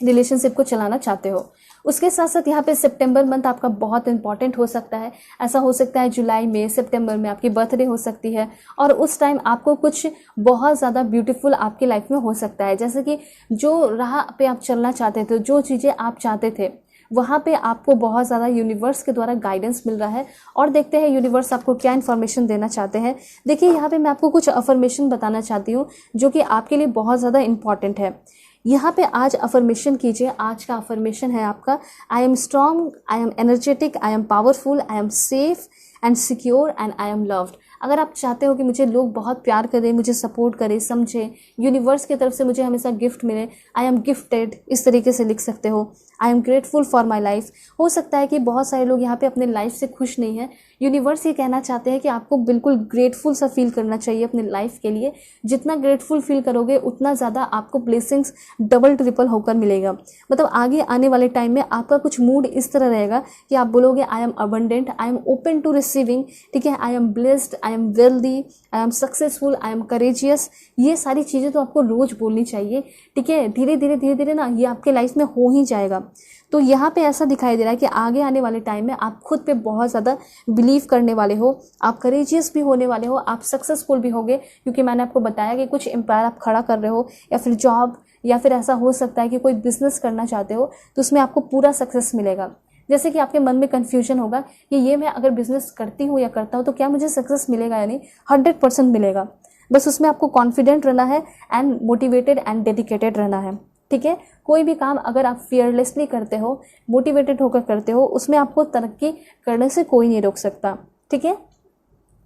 रिलेशनशिप को चलाना चाहते हो। उसके साथ साथ यहाँ पे सितंबर मंथ आपका बहुत इंपॉर्टेंट हो सकता है। ऐसा हो सकता है जुलाई में, सितंबर में आपकी बर्थडे हो सकती है और उस टाइम आपको कुछ बहुत ज़्यादा ब्यूटीफुल आपकी लाइफ में हो सकता है। जैसे कि जो राह पे आप चलना चाहते थे, जो चीज़ें आप चाहते थे, वहाँ पे आपको बहुत ज़्यादा यूनिवर्स के द्वारा गाइडेंस मिल रहा है। और देखते हैं यूनिवर्स आपको क्या इन्फॉर्मेशन देना चाहते हैं। देखिए, यहाँ पे मैं आपको कुछ अफर्मेशन बताना चाहती हूँ जो कि आपके लिए बहुत ज़्यादा इंपॉर्टेंट है। यहाँ पे आज अफर्मेशन कीजिए। आज का अफर्मेशन है आपका, I am strong, I am energetic, I am powerful, I am safe and secure and I am loved. अगर आप चाहते हो कि मुझे लोग बहुत प्यार करें, मुझे सपोर्ट करें, समझें, यूनिवर्स की तरफ से मुझे हमेशा गिफ्ट मिले, आई एम गिफ्टेड, इस तरीके से लिख सकते हो। I am grateful for my life. हो सकता है कि बहुत सारे लोग यहाँ पे अपने लाइफ से खुश नहीं हैं। यूनिवर्स ये कहना चाहते हैं कि आपको बिल्कुल ग्रेटफुल सा फील करना चाहिए अपने लाइफ के लिए। जितना ग्रेटफुल फील करोगे उतना ज़्यादा आपको ब्लेसिंग्स डबल ट्रिपल होकर मिलेगा। मतलब आगे आने वाले टाइम में आपका कुछ मूड इस तरह रहेगा कि आप बोलोगे I am abundant, I am open to receiving, ठीक है, I am blessed, I am wealthy, I am successful, I am courageous. ये सारी चीज़ें तो आपको रोज़ बोलनी चाहिए, ठीक है। धीरे धीरे ना ये आपके लाइफ में हो ही जाएगा। तो यहाँ पे ऐसा दिखाई दे रहा है कि आगे आने वाले टाइम में आप खुद पे बहुत ज़्यादा बिलीव करने वाले हो, आप करेजियस भी होने वाले हो, आप सक्सेसफुल भी होगे, क्योंकि मैंने आपको बताया कि कुछ एम्पायर आप खड़ा कर रहे हो, या फिर जॉब, या फिर ऐसा हो सकता है कि कोई बिजनेस करना चाहते हो तो उसमें आपको पूरा सक्सेस मिलेगा। जैसे कि आपके मन में कन्फ्यूजन होगा कि ये मैं अगर बिजनेस करती हूँ या करता हूँ तो क्या मुझे सक्सेस मिलेगा या नहीं, 100% मिलेगा। बस उसमें आपको कॉन्फिडेंट रहना है एंड मोटिवेटेड एंड डेडिकेटेड रहना है। ठीक है, कोई भी काम अगर आप फियरलेसली करते हो, मोटिवेटेड होकर करते हो, उसमें आपको तरक्की करने से कोई नहीं रोक सकता। ठीक है,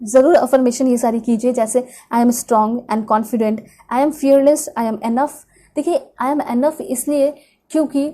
ज़रूर अफर्मेशन ये सारी कीजिए, जैसे I am strong and confident, I am fearless, I am enough. देखिए, आई एम एनफ इसलिए क्योंकि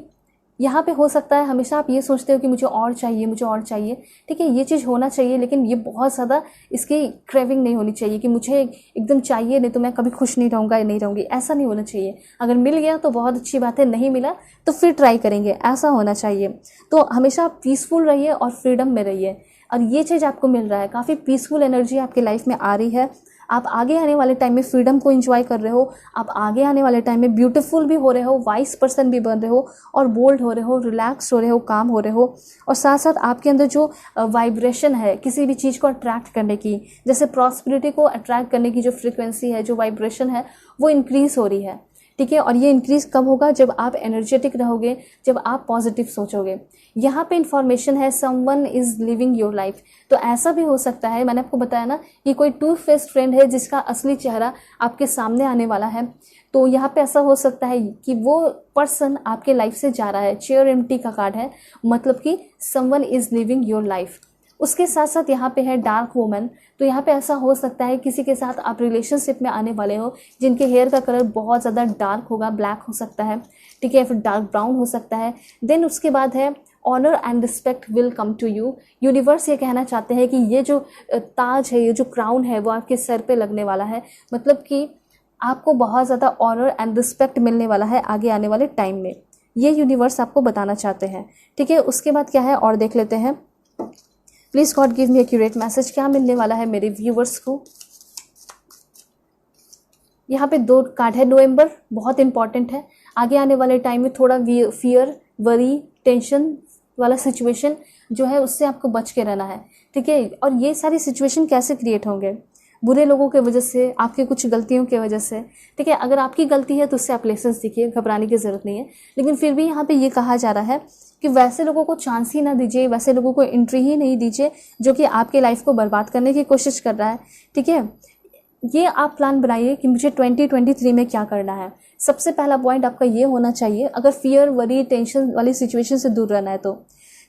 यहाँ पे हो सकता है हमेशा आप ये सोचते हो कि मुझे और चाहिए, मुझे और चाहिए। ठीक है, ये चीज़ होना चाहिए, लेकिन ये बहुत ज़्यादा इसकी क्रेविंग नहीं होनी चाहिए कि मुझे एकदम चाहिए, नहीं तो मैं कभी खुश नहीं रहूँगा या नहीं रहूँगी। ऐसा नहीं होना चाहिए। अगर मिल गया तो बहुत अच्छी बात है, नहीं मिला तो फिर ट्राई करेंगे, ऐसा होना चाहिए। तो हमेशा आप पीसफुल रहिए और फ्रीडम में रहिए, और ये चीज़ आपको मिल रहा है। काफ़ी पीसफुल एनर्जी आपके लाइफ में आ रही है। आप आगे आने वाले टाइम में फ्रीडम को एंजॉय कर रहे हो, आप आगे आने वाले टाइम में ब्यूटीफुल भी हो रहे हो, वाइस पर्सन भी बन रहे हो, और बोल्ड हो रहे हो, रिलैक्स हो रहे हो, काम हो रहे हो। और साथ साथ आपके अंदर जो वाइब्रेशन है किसी भी चीज़ को अट्रैक्ट करने की, जैसे प्रॉस्पेरिटी को अट्रैक्ट करने की जो फ्रिक्वेंसी है, जो वाइब्रेशन है, वो इंक्रीज़ हो रही है। ठीक है, और ये इंक्रीज़ कब होगा? जब आप एनर्जेटिक रहोगे, जब आप पॉजिटिव सोचोगे। यहाँ पे इंफॉर्मेशन है someone is living your life. तो ऐसा भी हो सकता है, मैंने आपको बताया ना कि कोई टू फेस्ड फ्रेंड है जिसका असली चेहरा आपके सामने आने वाला है। तो यहाँ पे ऐसा हो सकता है कि वो पर्सन आपके लाइफ से जा रहा है। चेयर एम्प्टी का कार्ड है, मतलब कि someone is living your life. उसके साथ साथ यहाँ पे है डार्क वुमन। तो यहाँ पे ऐसा हो सकता है किसी के साथ आप रिलेशनशिप में आने वाले हो जिनके हेयर का कलर बहुत ज़्यादा डार्क होगा, ब्लैक हो सकता है। ठीक है, फिर डार्क ब्राउन हो सकता है। देन उसके बाद है honour and respect will come to you. Universe ये कहना चाहते हैं कि ये जो ताज है, ये जो क्राउन है, वो आपके सर पे लगने वाला है। मतलब कि आपको बहुत ज़्यादा ऑनर एंड रिस्पेक्ट मिलने वाला है आगे आने वाले टाइम में। ये यूनिवर्स आपको बताना चाहते हैं। ठीक है, उसके बाद क्या है और देख लेते हैं। Please God give me accurate message, क्या मिलने वाला है मेरे व्यूवर्स को। यहाँ पे 2 कार्ड है। नवंबर बहुत इंपॉर्टेंट है। आगे आने वाले टाइम में थोड़ा फियर, वरी, टेंशन वाला सिचुएशन जो है उससे आपको बच के रहना है। ठीक है, और ये सारी सिचुएशन कैसे क्रिएट होंगे? बुरे लोगों की वजह से, आपके कुछ गलतियों की वजह से। ठीक है, अगर आपकी गलती है तो उससे आप लेसन सीखिए, घबराने की ज़रूरत नहीं है। लेकिन फिर भी यहाँ पे ये कहा जा रहा है कि वैसे लोगों को चांस ही ना दीजिए, वैसे लोगों को एंट्री ही नहीं दीजिए जो कि आपके लाइफ को बर्बाद करने की कोशिश कर रहा है। ठीक है, ये आप प्लान बनाइए कि मुझे 2023 में क्या करना है। सबसे पहला पॉइंट आपका ये होना चाहिए, अगर फियर, वरी, टेंशन वाली सिचुएशन से दूर रहना है तो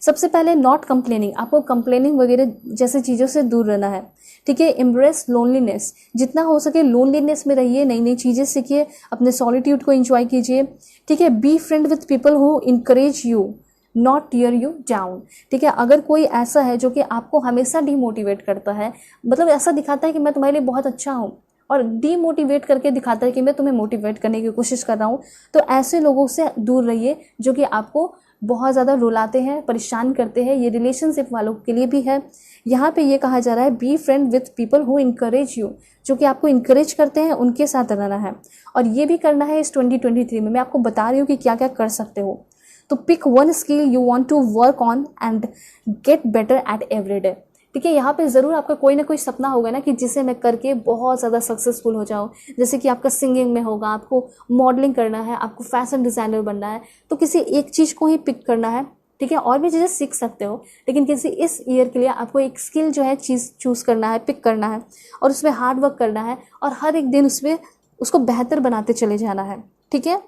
सबसे पहले नॉट कंप्लेनिंग, आपको कंप्लेनिंग वगैरह जैसे चीज़ों से दूर रहना है। ठीक है, एम्ब्रेस लोनलीनेस, जितना हो सके लोनलीनेस में रहिए, नई नई चीज़ें सीखिए, अपने सॉलिट्यूड को एंजॉय कीजिए। ठीक है, be friend with people who encourage you, not tier you down. ठीक है, अगर कोई ऐसा है जो कि आपको हमेशा डीमोटिवेट करता है, मतलब ऐसा दिखाता है कि मैं तुम्हारे लिए बहुत अच्छा हूँ, और डीमोटिवेट करके दिखाता है कि मैं तुम्हें मोटिवेट करने की कोशिश कर रहा हूँ, तो ऐसे लोगों से दूर रहिए जो कि आपको बहुत ज़्यादा रुलाते हैं, परेशान करते हैं। ये रिलेशनशिप वालों के लिए भी है। यहाँ पे ये कहा जा रहा है be friend with people who encourage you, जो कि आपको इनकरेज करते हैं, उनके साथ रहना है। और ये भी करना है इस 2023 में। मैं आपको बता रही हूँ कि क्या क्या कर सकते हो। तो pick one skill you want to work on and get better at every day. ठीक है, यहाँ पे ज़रूर आपका कोई ना कोई सपना होगा ना कि जिसे मैं करके बहुत ज़्यादा सक्सेसफुल हो जाऊँ। जैसे कि आपका सिंगिंग में होगा, आपको मॉडलिंग करना है, आपको फैशन डिज़ाइनर बनना है, तो किसी एक चीज़ को ही पिक करना है। ठीक है, और भी चीज़ें सीख सकते हो, लेकिन किसी इस ईयर के लिए आपको एक स्किल जो है चीज़ चूज़ करना है, पिक करना है, और उसमें हार्ड वर्क करना है, और हर एक दिन उसमें उसको बेहतर बनाते चले जाना है। ठीक है,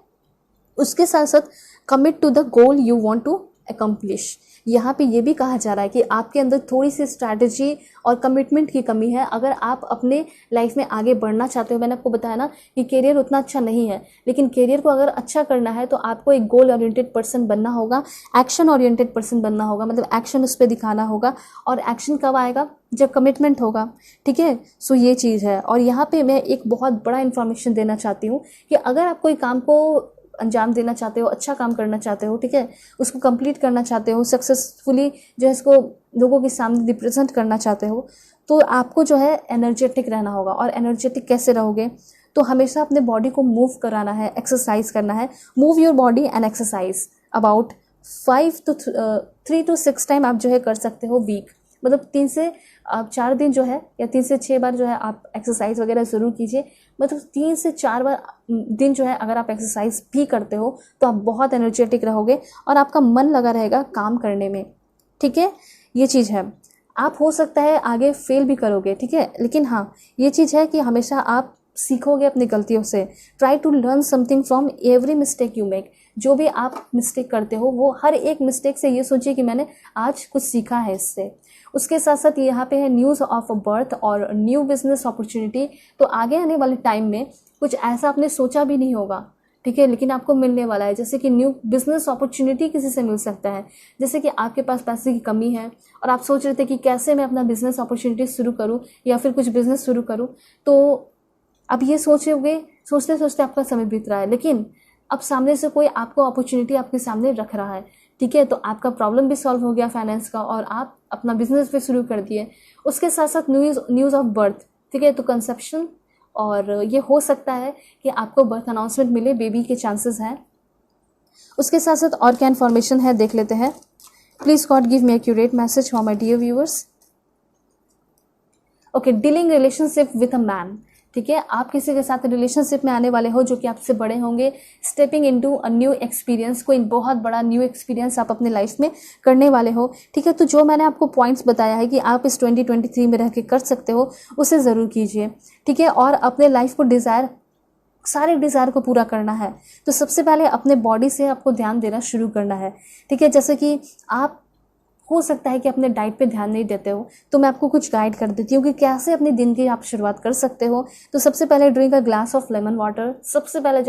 उसके साथ साथ commit to the goal you want to accomplish. यहाँ पे ये भी कहा जा रहा है कि आपके अंदर थोड़ी सी स्ट्रैटेजी और कमिटमेंट की कमी है। अगर आप अपने लाइफ में आगे बढ़ना चाहते हो, मैंने आपको बताया ना कि करियर उतना अच्छा नहीं है, लेकिन करियर को अगर अच्छा करना है तो आपको एक गोल ओरिएंटेड पर्सन बनना होगा, एक्शन ओरिएंटेड पर्सन बनना होगा, मतलब एक्शन उस पर दिखाना होगा। और एक्शन कब आएगा? जब कमिटमेंट होगा। ठीक है, सो ये चीज़ है। और यहाँ पे मैं एक बहुत बड़ा इन्फॉर्मेशन देना चाहती हूँ कि अगर आप कोई काम को अंजाम देना चाहते हो, अच्छा काम करना चाहते हो, ठीक है, उसको कंप्लीट करना चाहते हो, सक्सेसफुली जो है इसको लोगों के सामने रिप्रेजेंट करना चाहते हो, तो आपको जो है एनर्जेटिक रहना होगा। और एनर्जेटिक कैसे रहोगे? तो हमेशा अपने बॉडी को मूव कराना है, एक्सरसाइज करना है। Move your body and exercise about 5 to 3 to 6 time आप जो है कर सकते हो वीक, मतलब 3 से 4 दिन जो है या 3 से 6 बार जो है आप एक्सरसाइज वगैरह ज़रूर कीजिए। मतलब 3 से 4 बार दिन जो है अगर आप एक्सरसाइज भी करते हो तो आप बहुत एनर्जेटिक रहोगे और आपका मन लगा रहेगा काम करने में। ठीक है, ये चीज़ है। आप हो सकता है आगे फेल भी करोगे, ठीक है, लेकिन हाँ ये चीज़ है कि हमेशा आप सीखोगे अपनी गलतियों से। Try to learn something from every mistake you make. जो भी आप मिस्टेक करते हो वो हर एक मिस्टेक से ये सोचिए कि मैंने आज कुछ सीखा है इससे। उसके साथ साथ यहाँ पे है न्यूज़ ऑफ बर्थ और न्यू बिजनेस अपॉर्चुनिटी। तो आगे आने वाले टाइम में कुछ ऐसा आपने सोचा भी नहीं होगा, ठीक है, लेकिन आपको मिलने वाला है। जैसे कि न्यू बिजनेस अपॉर्चुनिटी किसी से मिल सकता है। जैसे कि आपके पास पैसे की कमी है और आप सोच रहे थे कि कैसे मैं अपना बिजनेस अपॉर्चुनिटी शुरू करूँ या फिर कुछ बिजनेस शुरू करूँ, तो अब ये सोचोगे, सोचते सोचते आपका समय बीत रहा है, लेकिन अब सामने से कोई आपको अपॉर्चुनिटी आपके सामने रख रहा है, ठीक है, तो आपका प्रॉब्लम भी सॉल्व हो गया फाइनेंस का और आप अपना बिजनेस भी शुरू कर दिए। उसके साथ साथ न्यूज़ ऑफ बर्थ, ठीक है, तो कंसेप्शन, और ये हो सकता है कि आपको बर्थ अनाउंसमेंट मिले, बेबी के चांसेस हैं। उसके साथ साथ और क्या इन्फॉर्मेशन है देख लेते हैं। Please God give me accurate message for my dear viewers. Okay, dealing relationship with a man, ठीक है, आप किसी के साथ रिलेशनशिप में आने वाले हो जो कि आपसे बड़े होंगे। Stepping into a new experience, कोई बहुत बड़ा न्यू एक्सपीरियंस आप अपने लाइफ में करने वाले हो, ठीक है। तो जो मैंने आपको पॉइंट्स बताया है कि आप इस 2023 में रह के कर सकते हो, उसे ज़रूर कीजिए, ठीक है। और अपने लाइफ को सारे डिज़ायर को पूरा करना है तो सबसे पहले अपने बॉडी से आपको ध्यान देना शुरू करना है, ठीक है। जैसे कि आप हो सकता है कि अपने डाइट पे ध्यान नहीं देते हो, तो मैं आपको कुछ गाइड कर देती हूँ कि कैसे अपने दिन की आप शुरुआत कर सकते हो। तो सबसे पहले drink a glass of lemon water, सबसे पहले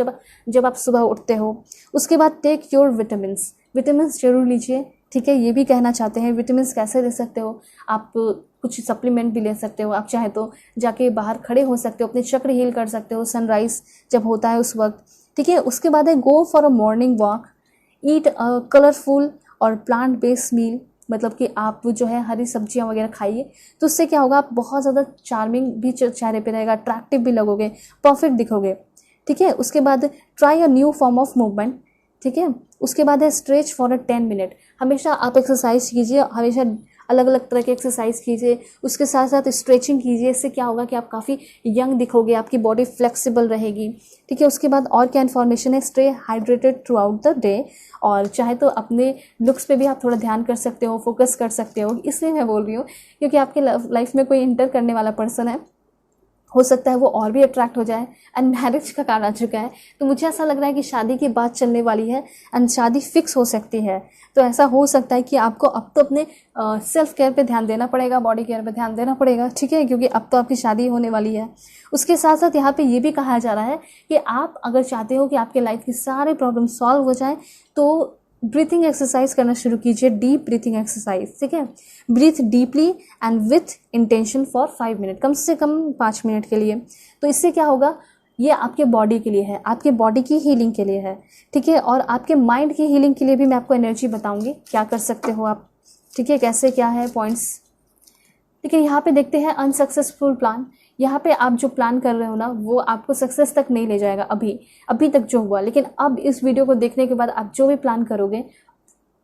जब आप सुबह उठते हो। उसके बाद टेक योर विटामिन्स जरूर लीजिए, ठीक है। ये भी कहना चाहते हैं विटामिन्स कैसे ले सकते हो, आप कुछ सप्लीमेंट भी ले सकते हो। आप चाहे तो जाके बाहर खड़े हो सकते हो, अपने चक्र हील कर सकते हो सनराइज जब होता है उस वक्त, ठीक है। उसके बाद है go for a morning walk, eat a colourful और प्लांट बेस्ड मील, मतलब कि आप जो है हरी सब्जियां वगैरह खाइए। तो उससे क्या होगा, आप बहुत ज़्यादा चार्मिंग भी चेहरे पे रहेगा, अट्रैक्टिव भी लगोगे, परफेक्ट दिखोगे, ठीक है। उसके बाद try a new form of movement, ठीक है। उसके बाद है स्ट्रेच फॉर अ 10 मिनट, हमेशा आप एक्सरसाइज कीजिए, हमेशा अलग अलग तरह की एक्सरसाइज कीजिए। उसके साथ साथ स्ट्रेचिंग कीजिए, इससे क्या होगा कि आप काफ़ी यंग दिखोगे, आपकी बॉडी फ्लेक्सिबल रहेगी, ठीक है। उसके बाद और क्या इन्फॉर्मेशन है, stay hydrated through out the day, और चाहे तो अपने लुक्स पे भी आप थोड़ा ध्यान कर सकते हो, फोकस कर सकते हो। इसलिए मैं बोल रही हूँ क्योंकि आपके लाइफ में कोई इंटर करने वाला पर्सन है, हो सकता है वो और भी अट्रैक्ट हो जाए। एंड मैरिज का कार्ड आ चुका है, तो मुझे ऐसा लग रहा है कि शादी की बात चलने वाली है एंड शादी फिक्स हो सकती है। तो ऐसा हो सकता है कि आपको अब तो अपने सेल्फ केयर पे ध्यान देना पड़ेगा, बॉडी केयर पे ध्यान देना पड़ेगा, ठीक है, क्योंकि अब तो आपकी शादी होने वाली है। उसके साथ साथ यहाँ पे ये भी कहा जा रहा है कि आप अगर चाहते हो कि आपके लाइफ की सारे प्रॉब्लम सॉल्व हो जाए तो ब्रीथिंग एक्सरसाइज करना शुरू कीजिए, डीप ब्रीथिंग एक्सरसाइज, ठीक है। Breathe deeply and with intention for 5 minute, कम से कम 5 मिनट के लिए। तो इससे क्या होगा, ये आपके बॉडी के लिए है, आपके बॉडी की हीलिंग के लिए है, ठीक है। और आपके माइंड की हीलिंग के लिए भी मैं आपको एनर्जी बताऊंगी क्या कर सकते हो आप, ठीक है, कैसे क्या है पॉइंट्स, ठीक है। यहाँ पे देखते हैं अनसक्सेसफुल प्लान। यहाँ पे आप जो प्लान कर रहे हो ना वो आपको सक्सेस तक नहीं ले जाएगा अभी तक जो हुआ, लेकिन अब इस वीडियो को देखने के बाद आप जो भी प्लान करोगे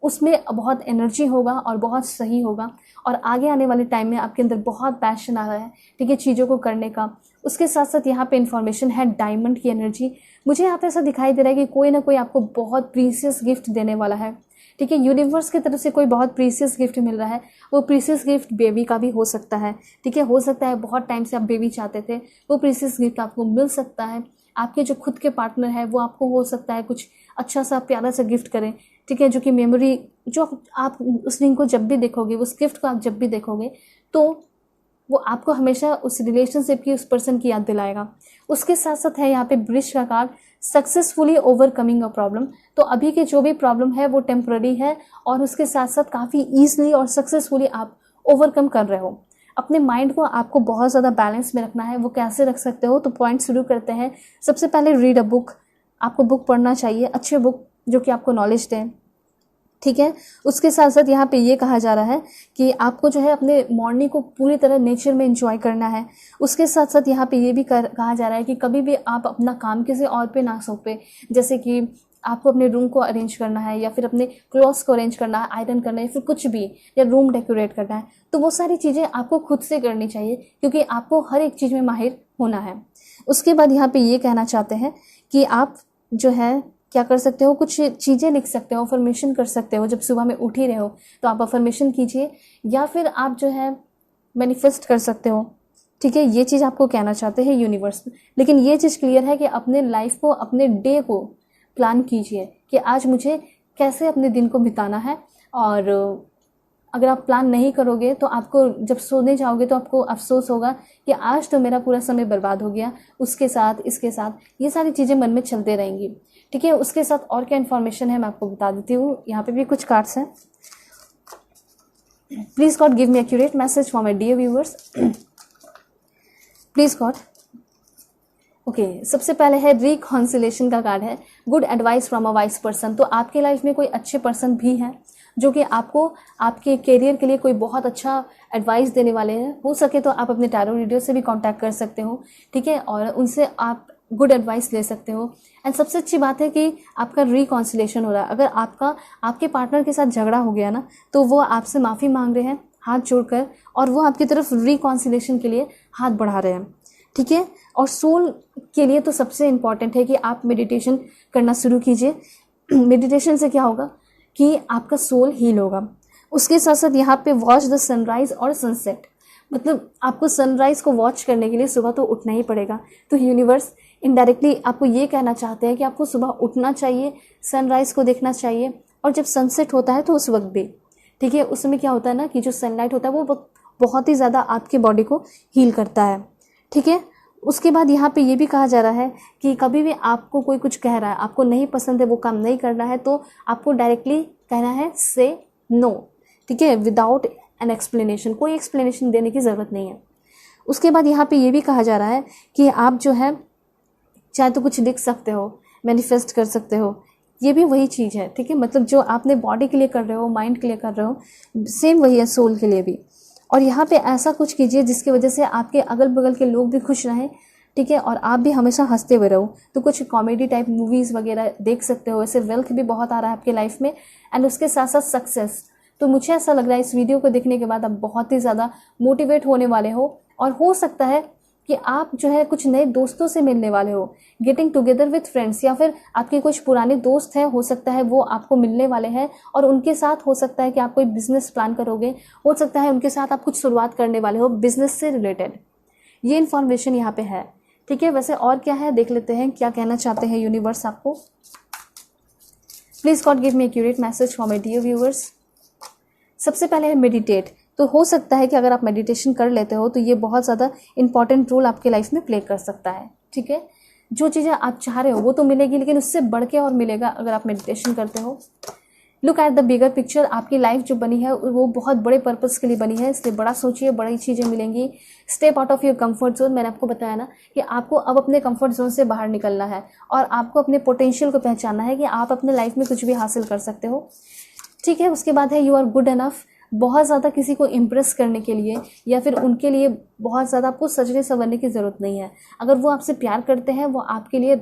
उसमें बहुत एनर्जी होगा और बहुत सही होगा, और आगे आने वाले टाइम में आपके अंदर बहुत पैशन आ रहा है, ठीक है, चीज़ों को करने का। उसके साथ साथ यहाँ पे इन्फॉर्मेशन है डायमंड की एनर्जी। मुझे यहाँ पे ऐसा दिखाई दे रहा है कि कोई ना कोई आपको बहुत प्रीसियस गिफ्ट देने वाला है, ठीक है। यूनिवर्स की तरफ से कोई बहुत प्रीसियस गिफ्ट मिल रहा है, वो प्रीसियस गिफ्ट बेबी का भी हो सकता है, ठीक है। हो सकता है बहुत टाइम से आप बेबी चाहते थे, वो प्रीसियस गिफ्ट आपको मिल सकता है। आपके जो खुद के पार्टनर है वो आपको हो सकता है कुछ अच्छा सा प्यारा सा गिफ्ट करें, ठीक है, जो कि मेमोरी, जो आप उस रिंग को जब भी देखोगे, उस गिफ्ट को आप जब भी देखोगे तो वो आपको हमेशा उस रिलेशनशिप की, उस पर्सन की याद दिलाएगा। उसके साथ साथ है यहाँ पे ब्रिज का card, successfully overcoming a problem. तो अभी के जो भी प्रॉब्लम है वो टेम्पररी है, और उसके साथ साथ काफ़ी ईजिली और सक्सेसफुली आप ओवरकम कर रहे हो। अपने माइंड को आपको बहुत ज़्यादा बैलेंस में रखना है। वो कैसे रख सकते हो, तो पॉइंट शुरू करते हैं। सबसे पहले रीड अ बुक, आपको बुक पढ़ना चाहिए, अच्छे बुक जो कि आपको नॉलेज दें, ठीक है। उसके साथ साथ यहाँ पे ये कहा जा रहा है कि आपको जो है अपने मॉर्निंग को पूरी तरह नेचर में एंजॉय करना है। उसके साथ साथ यहाँ पे ये भी कहा जा रहा है कि कभी भी आप अपना काम किसी और पे ना सौंपे, जैसे कि आपको अपने रूम को अरेंज करना है या फिर अपने क्लॉथ्स को अरेंज करना है, आयरन करना है, या फिर कुछ भी, या रूम डेकोरेट करना है, तो वो सारी चीज़ें आपको खुद से करनी चाहिए, क्योंकि आपको हर एक चीज़ में माहिर होना है। उसके बाद यहाँ पे ये कहना चाहते हैं कि आप जो है क्या कर सकते हो, कुछ चीज़ें लिख सकते हो, अफर्मेशन कर सकते हो। जब सुबह में उठ ही रहे हो तो आप अफर्मेशन कीजिए, या फिर आप जो है मैनिफेस्ट कर सकते हो। ठीक है, ये चीज़ आपको कहना चाहते हैं यूनिवर्स। लेकिन ये चीज़ क्लियर है कि अपने लाइफ को, अपने डे को प्लान कीजिए कि आज मुझे कैसे अपने दिन को बिताना है। और अगर आप प्लान नहीं करोगे तो आपको जब सोने जाओगे तो आपको अफसोस होगा कि आज तो मेरा पूरा समय बर्बाद हो गया, उसके साथ, इसके साथ, ये सारी चीज़ें मन में चलते रहेंगी। ठीक है, उसके साथ और क्या इन्फॉर्मेशन है मैं आपको बता देती हूँ। यहाँ पे भी कुछ कार्ड्स हैं। Please God give me accurate message for my dear viewers. Please God. Okay, सबसे पहले है रिकॉन्सिलेशन का कार्ड है, good advice from a wise person. तो आपके लाइफ में कोई अच्छे पर्सन भी हैं जो कि आपको आपके करियर के लिए कोई बहुत अच्छा एडवाइस देने वाले हैं। हो सके तो आप अपने टैरो रीडर से भी कांटेक्ट कर सकते हो। ठीक है, और उनसे आप गुड एडवाइस ले सकते हो। एंड सबसे अच्छी बात है कि आपका रिकॉन्सिलेशन हो रहा है। अगर आपके पार्टनर के साथ झगड़ा हो गया ना, तो वो आपसे माफ़ी मांग रहे हैं हाथ जोड़कर, और वो आपकी तरफ रिकॉन्सिलेशन के लिए हाथ बढ़ा रहे हैं। ठीक है, और सोल के लिए तो सबसे इम्पॉर्टेंट है कि आप मेडिटेशन करना शुरू कीजिए। मेडिटेशन से क्या होगा कि आपका सोल हील होगा। उसके साथ साथ यहाँ पे वॉच द सनराइज और सनसेट, मतलब आपको सनराइज को वॉच करने के लिए सुबह तो उठना ही पड़ेगा। तो यूनिवर्स इनडायरेक्टली आपको ये कहना चाहते हैं कि आपको सुबह उठना चाहिए, सनराइज को देखना चाहिए, और जब सनसेट होता है तो उस वक्त भी। ठीक है, उसमें क्या होता है ना कि जो सनलाइट होता है वो बहुत ही ज़्यादा आपकी बॉडी को हील करता है। ठीक है, उसके बाद यहाँ पे ये भी कहा जा रहा है कि कभी भी आपको कोई कुछ कह रहा है, आपको नहीं पसंद है, वो काम नहीं करना है, तो आपको डायरेक्टली कहना है से नो। ठीक है, विदाउट एन एक्सप्लेनेशन, कोई एक्सप्लेनेशन देने की ज़रूरत नहीं है। उसके बाद यहाँ पे ये भी कहा जा रहा है कि आप जो है चाहे तो कुछ लिख सकते हो, मैनिफेस्ट कर सकते हो, ये भी वही चीज़ है। ठीक है, मतलब जो आपने बॉडी के लिए कर रहे हो, माइंड के लिए कर रहे हो, सेम वही है सोल के लिए भी। और यहाँ पे ऐसा कुछ कीजिए जिसकी वजह से आपके अगल बगल के लोग भी खुश रहें। ठीक है, और आप भी हमेशा हंसते हुए रहो। तो कुछ कॉमेडी टाइप मूवीज़ वगैरह देख सकते हो। वैसे वेल्थ भी बहुत आ रहा है आपके लाइफ में, एंड उसके साथ साथ सक्सेस। तो मुझे ऐसा लग रहा है इस वीडियो को देखने के बाद आप बहुत ही ज़्यादा मोटिवेट होने वाले हो, और हो सकता है कि आप जो है कुछ नए दोस्तों से मिलने वाले हो, गेटिंग टुगेदर विथ फ्रेंड्स, या फिर आपके कुछ पुराने दोस्त हैं, हो सकता है वो आपको मिलने वाले हैं, और उनके साथ हो सकता है कि आप कोई बिजनेस प्लान करोगे, हो सकता है उनके साथ आप कुछ शुरुआत करने वाले हो बिजनेस से रिलेटेड। ये इन्फॉर्मेशन यहाँ पे है। ठीक है, वैसे और क्या है देख लेते हैं, क्या कहना चाहते हैं यूनिवर्स आपको। Please God give me accurate message for my dear viewers. सबसे पहले है मेडिटेट। तो हो सकता है कि अगर आप मेडिटेशन कर लेते हो तो ये बहुत ज़्यादा इंपॉर्टेंट रोल आपके लाइफ में प्ले कर सकता है। ठीक है, जो चीज़ें आप चाह रहे हो वो तो मिलेगी, लेकिन उससे बढ़ के और मिलेगा अगर आप मेडिटेशन करते हो। Look at the bigger picture. आपकी लाइफ जो बनी है वो बहुत बड़े पर्पस के लिए बनी है, इसलिए बड़ा सोचिए, बड़ी चीज़ें मिलेंगी। Step out of your comfort zone. मैंने आपको बताया ना कि आपको अब अपने कंफर्ट जोन से बाहर निकलना है, और आपको अपने पोटेंशियल को पहचानना है कि आप अपने लाइफ में कुछ भी हासिल कर सकते हो। ठीक है, उसके बाद है यू आर गुड इनफ। बहुत ज़्यादा किसी को इम्प्रेस करने के लिए या फिर उनके लिए बहुत ज़्यादा आपको सजने संवरने की ज़रूरत नहीं है। अगर वो आपसे प्यार करते हैं, वो आपके लिए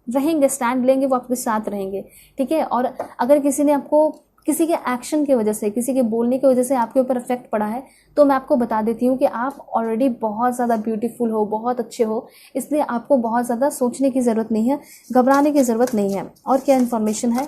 रहेंगे, स्टैंड लेंगे, वो आपके साथ रहेंगे। ठीक है, और अगर किसी ने आपको किसी के एक्शन की वजह से, किसी के बोलने की वजह से आपके ऊपर इफेक्ट पड़ा है, तो मैं आपको बता देती हूँ कि आप ऑलरेडी बहुत ज़्यादा ब्यूटीफुल हो, बहुत अच्छे हो, इसलिए आपको बहुत ज़्यादा सोचने की ज़रूरत नहीं है, घबराने की ज़रूरत नहीं है। और क्या इन्फॉर्मेशन है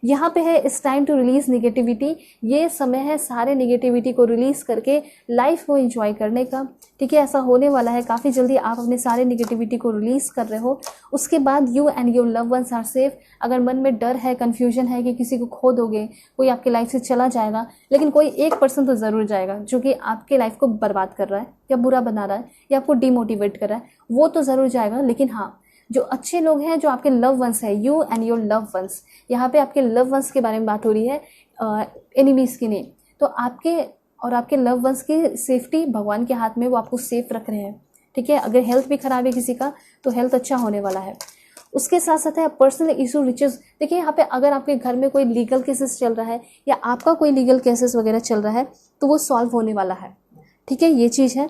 यहाँ पे है, it's time to release negativity. ये समय है सारे निगेटिविटी को रिलीज करके लाइफ को एंजॉय करने का। ठीक है, ऐसा होने वाला है, काफ़ी जल्दी आप अपने सारे निगेटिविटी को रिलीज कर रहे हो। उसके बाद you and your love ones are safe. अगर मन में डर है, कन्फ्यूजन है कि किसी को खो दोगे, कोई आपके लाइफ से चला जाएगा, लेकिन कोई एक पर्सन तो ज़रूर जाएगा जो कि आपके लाइफ को बर्बाद कर रहा है या बुरा बना रहा है या आपको डिमोटिवेट कर रहा है, वो तो ज़रूर जाएगा। लेकिन हाँ, जो अच्छे लोग हैं, जो आपके लव वंस है, you and your love ones, यहाँ पे आपके लव वंस के बारे में बात हो रही है, एनिमीज की नहीं। तो आपके और आपके लव वंस की सेफ्टी भगवान के हाथ में, वो आपको सेफ रख रहे हैं। ठीक है, अगर हेल्थ भी खराब है किसी का तो हेल्थ अच्छा होने वाला है। उसके साथ साथ है पर्सनल इशू रिचेस। देखिए यहाँ पे अगर आपके घर में कोई लीगल केसेस चल रहा है या आपका कोई लीगल केसेस वगैरह चल रहा है तो वो सॉल्व होने वाला है। ठीक है, ये चीज़ है।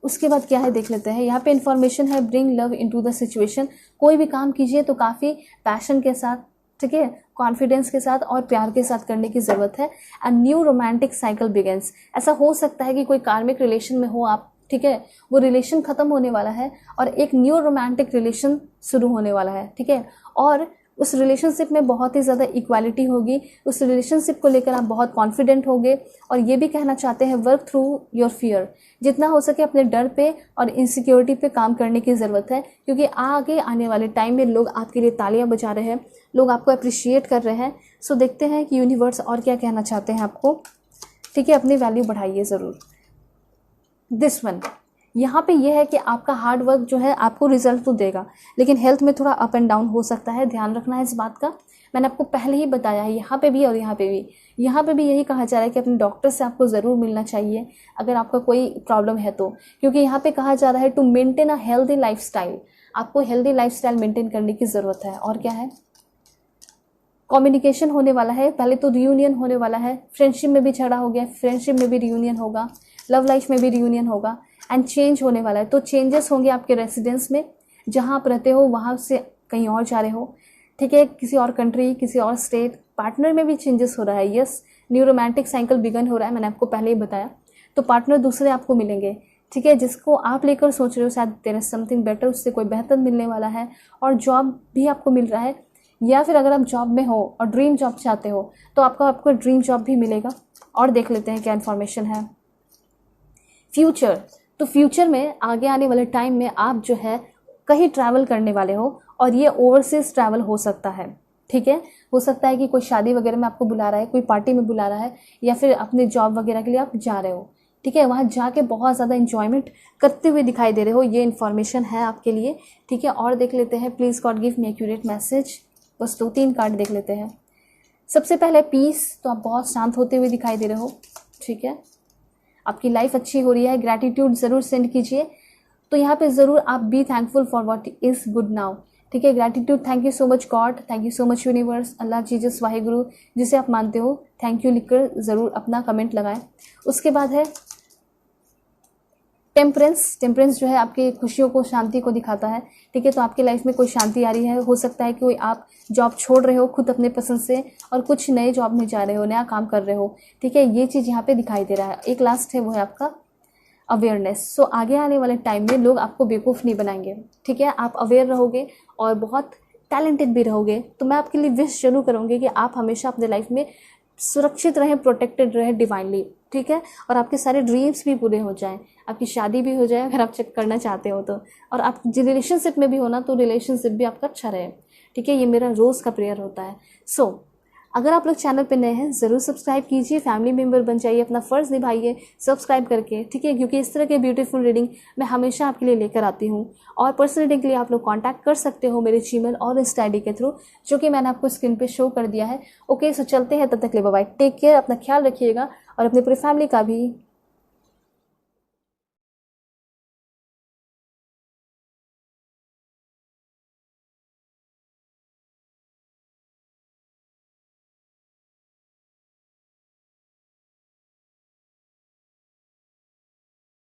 उसके बाद क्या है देख लेते हैं। यहाँ पे इन्फॉर्मेशन है, bring love into the situation. कोई भी काम कीजिए तो काफ़ी पैशन के साथ, ठीक है, कॉन्फिडेंस के साथ और प्यार के साथ करने की ज़रूरत है। A new romantic cycle begins. ऐसा हो सकता है कि कोई कार्मिक रिलेशन में हो आप, ठीक है, वो रिलेशन ख़त्म होने वाला है और एक न्यू रोमांटिक रिलेशन शुरू होने वाला है, ठीक है। और उस रिलेशनशिप में बहुत ही ज़्यादा इक्वालिटी होगी, उस रिलेशनशिप को लेकर आप बहुत कॉन्फिडेंट होंगे। और ये भी कहना चाहते हैं वर्क थ्रू योर फियर। जितना हो सके अपने डर पे और इनसिक्योरिटी पे काम करने की ज़रूरत है, क्योंकि आगे आने वाले टाइम में लोग आपके लिए तालियां बजा रहे हैं, लोग आपको अप्रिशिएट कर रहे हैं। सो देखते हैं कि यूनिवर्स और क्या कहना चाहते हैं आपको, ठीक है। अपनी वैल्यू बढ़ाइए ज़रूर। दिस वन, यहाँ पे यह है कि आपका हार्ड वर्क जो है आपको रिजल्ट तो देगा, लेकिन हेल्थ में थोड़ा अप एंड डाउन हो सकता है, ध्यान रखना है इस बात का। मैंने आपको पहले ही बताया है, यहाँ पे भी और यहाँ पे भी। यहाँ पे भी यही कहा जा रहा है कि अपने डॉक्टर से आपको ज़रूर मिलना चाहिए अगर आपका कोई प्रॉब्लम है तो, क्योंकि यहाँ पे कहा जा रहा है to maintain a healthy lifestyle. आपको हेल्दी लाइफस्टाइल मेंटेन करने की ज़रूरत है। और क्या है, कम्युनिकेशन होने वाला है, पहले तो रियूनियन होने वाला है। फ्रेंडशिप में भी झगड़ा हो गया, फ्रेंडशिप में भी रियूनियन होगा, लव लाइफ में भी रियूनियन होगा। एंड चेंज होने वाला है, तो चेंजेस होंगे आपके रेसिडेंस में, जहाँ आप रहते हो वहाँ से कहीं और जा रहे हो, ठीक है, किसी और कंट्री, किसी और स्टेट। पार्टनर में भी चेंजेस हो रहा है, yes, new romantic cycle begin हो रहा है, मैंने आपको पहले ही बताया। तो पार्टनर दूसरे आपको मिलेंगे, ठीक है, जिसको आप लेकर सोच रहे हो शायद देयर इज समथिंग बेटर, उससे कोई बेहतर मिलने वाला है। और जॉब भी आपको मिल रहा है, या फिर अगर आप जॉब में हो और ड्रीम जॉब चाहते हो तो आपको ड्रीम जॉब भी मिलेगा। और देख लेते हैं क्या इन्फॉर्मेशन है। फ्यूचर, तो फ्यूचर में आगे आने वाले टाइम में आप जो है कहीं ट्रैवल करने वाले हो, और ये ओवरसीज ट्रैवल हो सकता है, ठीक है। हो सकता है कि कोई शादी वगैरह में आपको बुला रहा है, कोई पार्टी में बुला रहा है, या फिर अपने जॉब वगैरह के लिए आप जा रहे हो, ठीक है। वहाँ जाके बहुत ज़्यादा इंजॉयमेंट करते हुए दिखाई दे रहे हो, ये इन्फॉर्मेशन है आपके लिए, ठीक है। और देख लेते हैं, please God give me accurate message. बस 2-3 कार्ड देख लेते हैं। सबसे पहले पीस, तो आप बहुत शांत होते हुए दिखाई दे रहे हो, ठीक है। आपकी लाइफ अच्छी हो रही है, ग्रैटिट्यूड ज़रूर सेंड कीजिए। तो यहाँ पे ज़रूर आप be thankful for what is good now, ठीक है। Gratitude, thank you so much God, thank you so much universe, Allah, Jesus, Waheguru, जिसे आप मानते हो, थैंक यू लिखकर ज़रूर अपना कमेंट लगाएं। उसके बाद है टेम्परेंस। टेम्परेंस जो है आपकी खुशियों को, शांति को दिखाता है, ठीक है। तो आपकी लाइफ में कोई शांति आ रही है, हो सकता है कि कोई आप जॉब छोड़ रहे हो खुद अपने पसंद से और कुछ नए जॉब में जा रहे हो, नया काम कर रहे हो, ठीक है। ये चीज़ यहाँ पे दिखाई दे रहा है। एक लास्ट है, वो है आपका अवेयरनेस। सो आगे आने वाले टाइम में लोग आपको बेवकूफ़ नहीं बनाएंगे, ठीक है। आप अवेयर रहोगे और बहुत टैलेंटेड भी रहोगे। तो मैं आपके लिए विश जरूर करूँगी कि आप हमेशा अपने लाइफ में सुरक्षित रहें, प्रोटेक्टेड रहें डिवाइनली, ठीक है। और आपके सारे ड्रीम्स भी पूरे हो जाएं, आपकी शादी भी हो जाए अगर आप चेक करना चाहते हो तो, और आप रिलेशनशिप में भी हो ना, तो रिलेशनशिप भी आपका अच्छा रहे, ठीक है। ये मेरा रोज़ का प्रेयर होता है। सो अगर आप लोग चैनल पे नए हैं ज़रूर सब्सक्राइब कीजिए, फैमिली मेम्बर बन जाइए, अपना फ़र्ज़ निभाइए सब्सक्राइब करके, ठीक है। क्योंकि इस तरह के ब्यूटीफुल रीडिंग मैं हमेशा आपके लिए लेकर आती हूँ। और पर्सनल रीडिंग के लिए आप लोग कांटेक्ट कर सकते हो मेरे जीमेल और इंस्टा आईडी के थ्रू, जो कि मैंने आपको स्क्रीन पे शो कर दिया है। ओके, सो चलते हैं, तब तक के लिए बाय बाय, टेक केयर, अपना ख्याल रखिएगा और अपनी पूरी फैमिली का भी।